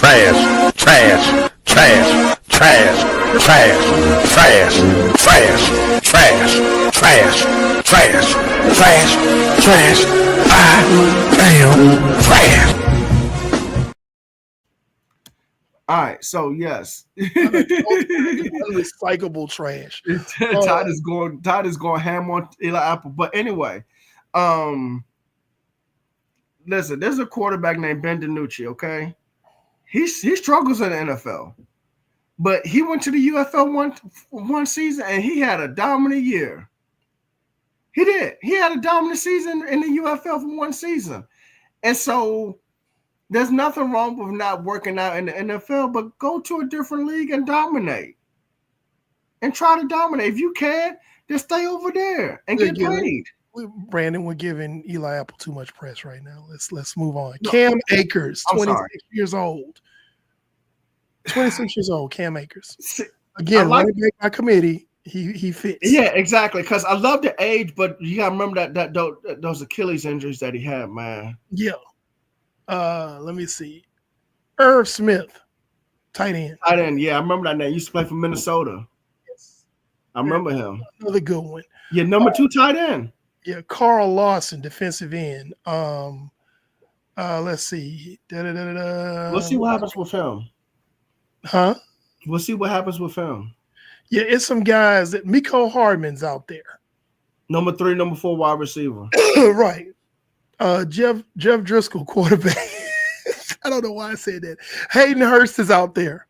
All right, so yes, unrecyclable trash. Todd is going ham on Eli Apple. But anyway, listen, there's a quarterback named Ben DiNucci. Okay, he struggles in the NFL, but he went to the UFL one season and he had a dominant year. He did. He had a dominant season in the UFL for one season, and so. There's nothing wrong with not working out in the NFL, but go to a different league and dominate. And try to dominate. If you can, just stay over there and get paid. Brandon, we're giving Eli Apple too much press right now. Let's move on. No, Cam Akers, 26 years old. 26 years old, Cam Akers. Again, running back by committee. He fits. Yeah, exactly. Because I love the age, but you gotta remember that those Achilles injuries that he had, man. Yeah. Let me see. Irv Smith, tight end. Tight end, yeah, I remember that name. He used to play for Minnesota. Yes. I remember him. Another good one. Yeah, number 2 tight end. Yeah, Carl Lawson, defensive end. Let's see. We'll see what happens with him. Huh? We'll see what happens with him. Yeah, it's some guys that Mecole Hardman's out there. Number 3, number 4 wide receiver. Right. Jeff Driscoll, quarterback. I don't know why I said that. Hayden Hurst is out there.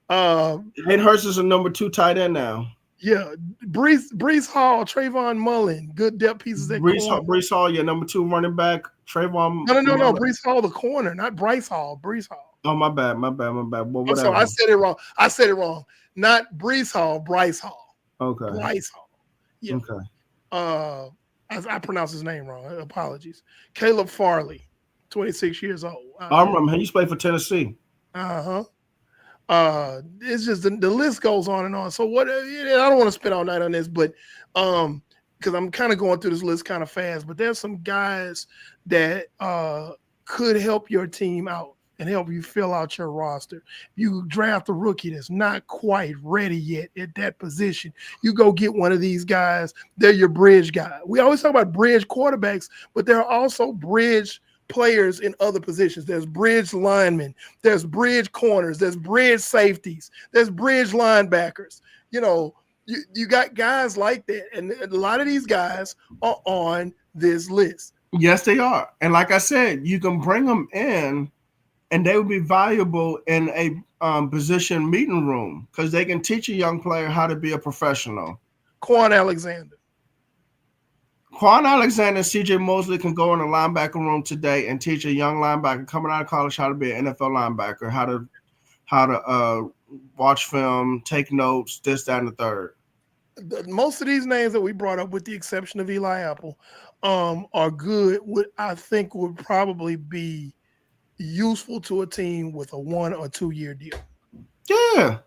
Hayden Hurst is a number 2 tight end now. Yeah, Breece Hall, Trayvon Mullen, good depth pieces. Breece Hall, yeah, number 2 running back. Trayvon. No. Breece Hall, the corner, not Bryce Hall. Breece Hall. Oh, my bad. Well, I'm sorry, I said it wrong. Not Breece Hall, Bryce Hall. Okay. Bryce Hall. Yeah. Okay. I pronounced his name wrong. Apologies. Caleb Farley, 26 years old. I remember him. He used to play for Tennessee. It's just the list goes on and on. So what? I don't want to spend all night on this, but because I'm kind of going through this list kind of fast. But there's some guys that could help your team out and help you fill out your roster. You draft a rookie that's not quite ready yet at that position. You go get one of these guys. They're your bridge guy. We always talk about bridge quarterbacks, but there are also bridge players in other positions. There's bridge linemen, there's bridge corners, there's bridge safeties, there's bridge linebackers. You got guys like that, and a lot of these guys are on this list. Yes, they are. And like I said, you can bring them in, and they would be valuable in a position meeting room because they can teach a young player how to be a professional. Quan Alexander. Quan Alexander and CJ Mosley can go in the linebacker room today and teach a young linebacker coming out of college how to be an NFL linebacker, how to watch film, take notes, this, that, and the third. Most of these names that we brought up, with the exception of Eli Apple, are good. What I think would probably be useful to a team with a 1 or 2 year deal. Yeah.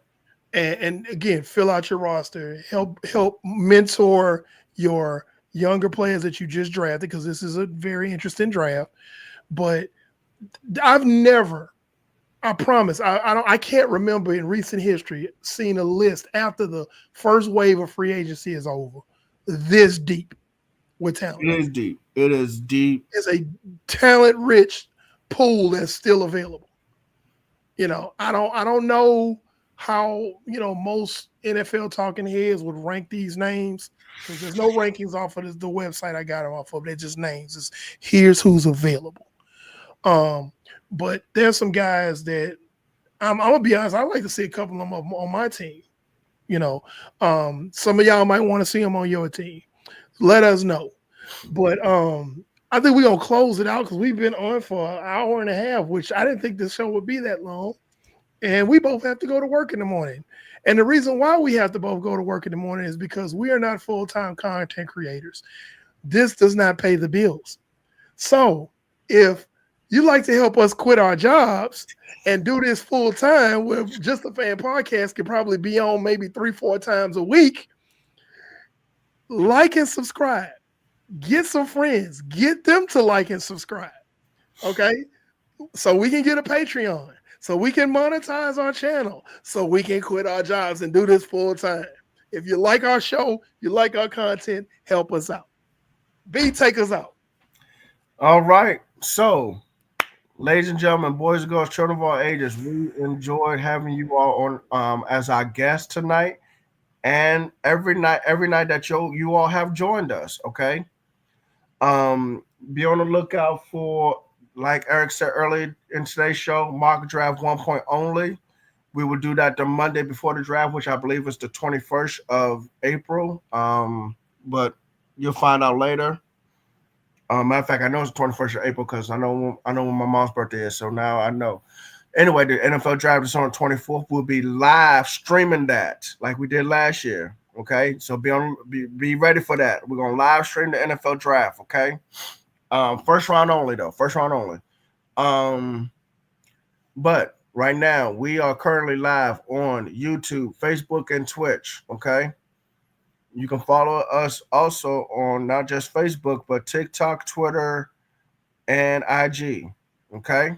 And again, fill out your roster, help mentor your younger players that you just drafted, because this is a very interesting draft. But I've never, I promise, I can't remember in recent history seeing a list after the first wave of free agency is over this deep with talent. It is deep. It is deep. It's a talent-rich pool that's still available. I don't know how most NFL talking heads would rank these names, because there's no rankings off of the website I got them off of. They're just names. It's here's who's available. But there's some guys that I'm gonna be honest, I'd like to see a couple of them on my team. Some of y'all might want to see them on your team. Let us know. But I think we're gonna close it out because we've been on for an hour and a half, which I didn't think this show would be that long. And we both have to go to work in the morning. And the reason why we have to both go to work in the morning is because we are not full-time content creators. This does not pay the bills. So if you'd like to help us quit our jobs and do this full-time, where Just a Fan Podcast could probably be on maybe 3-4 times a week, like and subscribe. Get some friends. Get them to like and subscribe. Okay? So we can get a Patreon. So we can monetize our channel, so we can quit our jobs and do this full time. If you like our show, you like our content, help us out. B, take us out. All right. So, ladies and gentlemen, boys and girls, children of all ages, we enjoyed having you all on as our guest tonight. And every night that you all have joined us, okay? Be on the lookout for, like Eric said earlier in today's show, mock draft 1 only. We will do that the Monday before the draft, which I believe is the 21st of April. But you'll find out later. Matter of fact, I know it's the 21st of April because I know when my mom's birthday is, so now I know. Anyway, the NFL draft is on the 24th. We'll be live streaming that like we did last year. Okay, so be ready for that. We're gonna live stream the NFL draft. Okay. First round only, though. First round only. But right now, we are currently live on YouTube, Facebook, and Twitch. Okay. You can follow us also on not just Facebook, but TikTok, Twitter, and IG. Okay.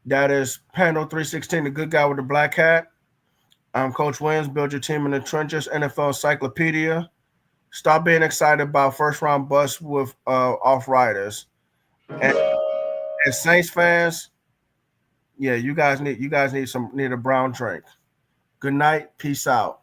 That is Pando316, the good guy with the black hat. I'm Coach Williams. Build your team in the trenches. NFL Encyclopedia. Stop being excited about first round busts with off riders. And Saints fans, yeah, you guys need a brown drink. Good night. Peace out.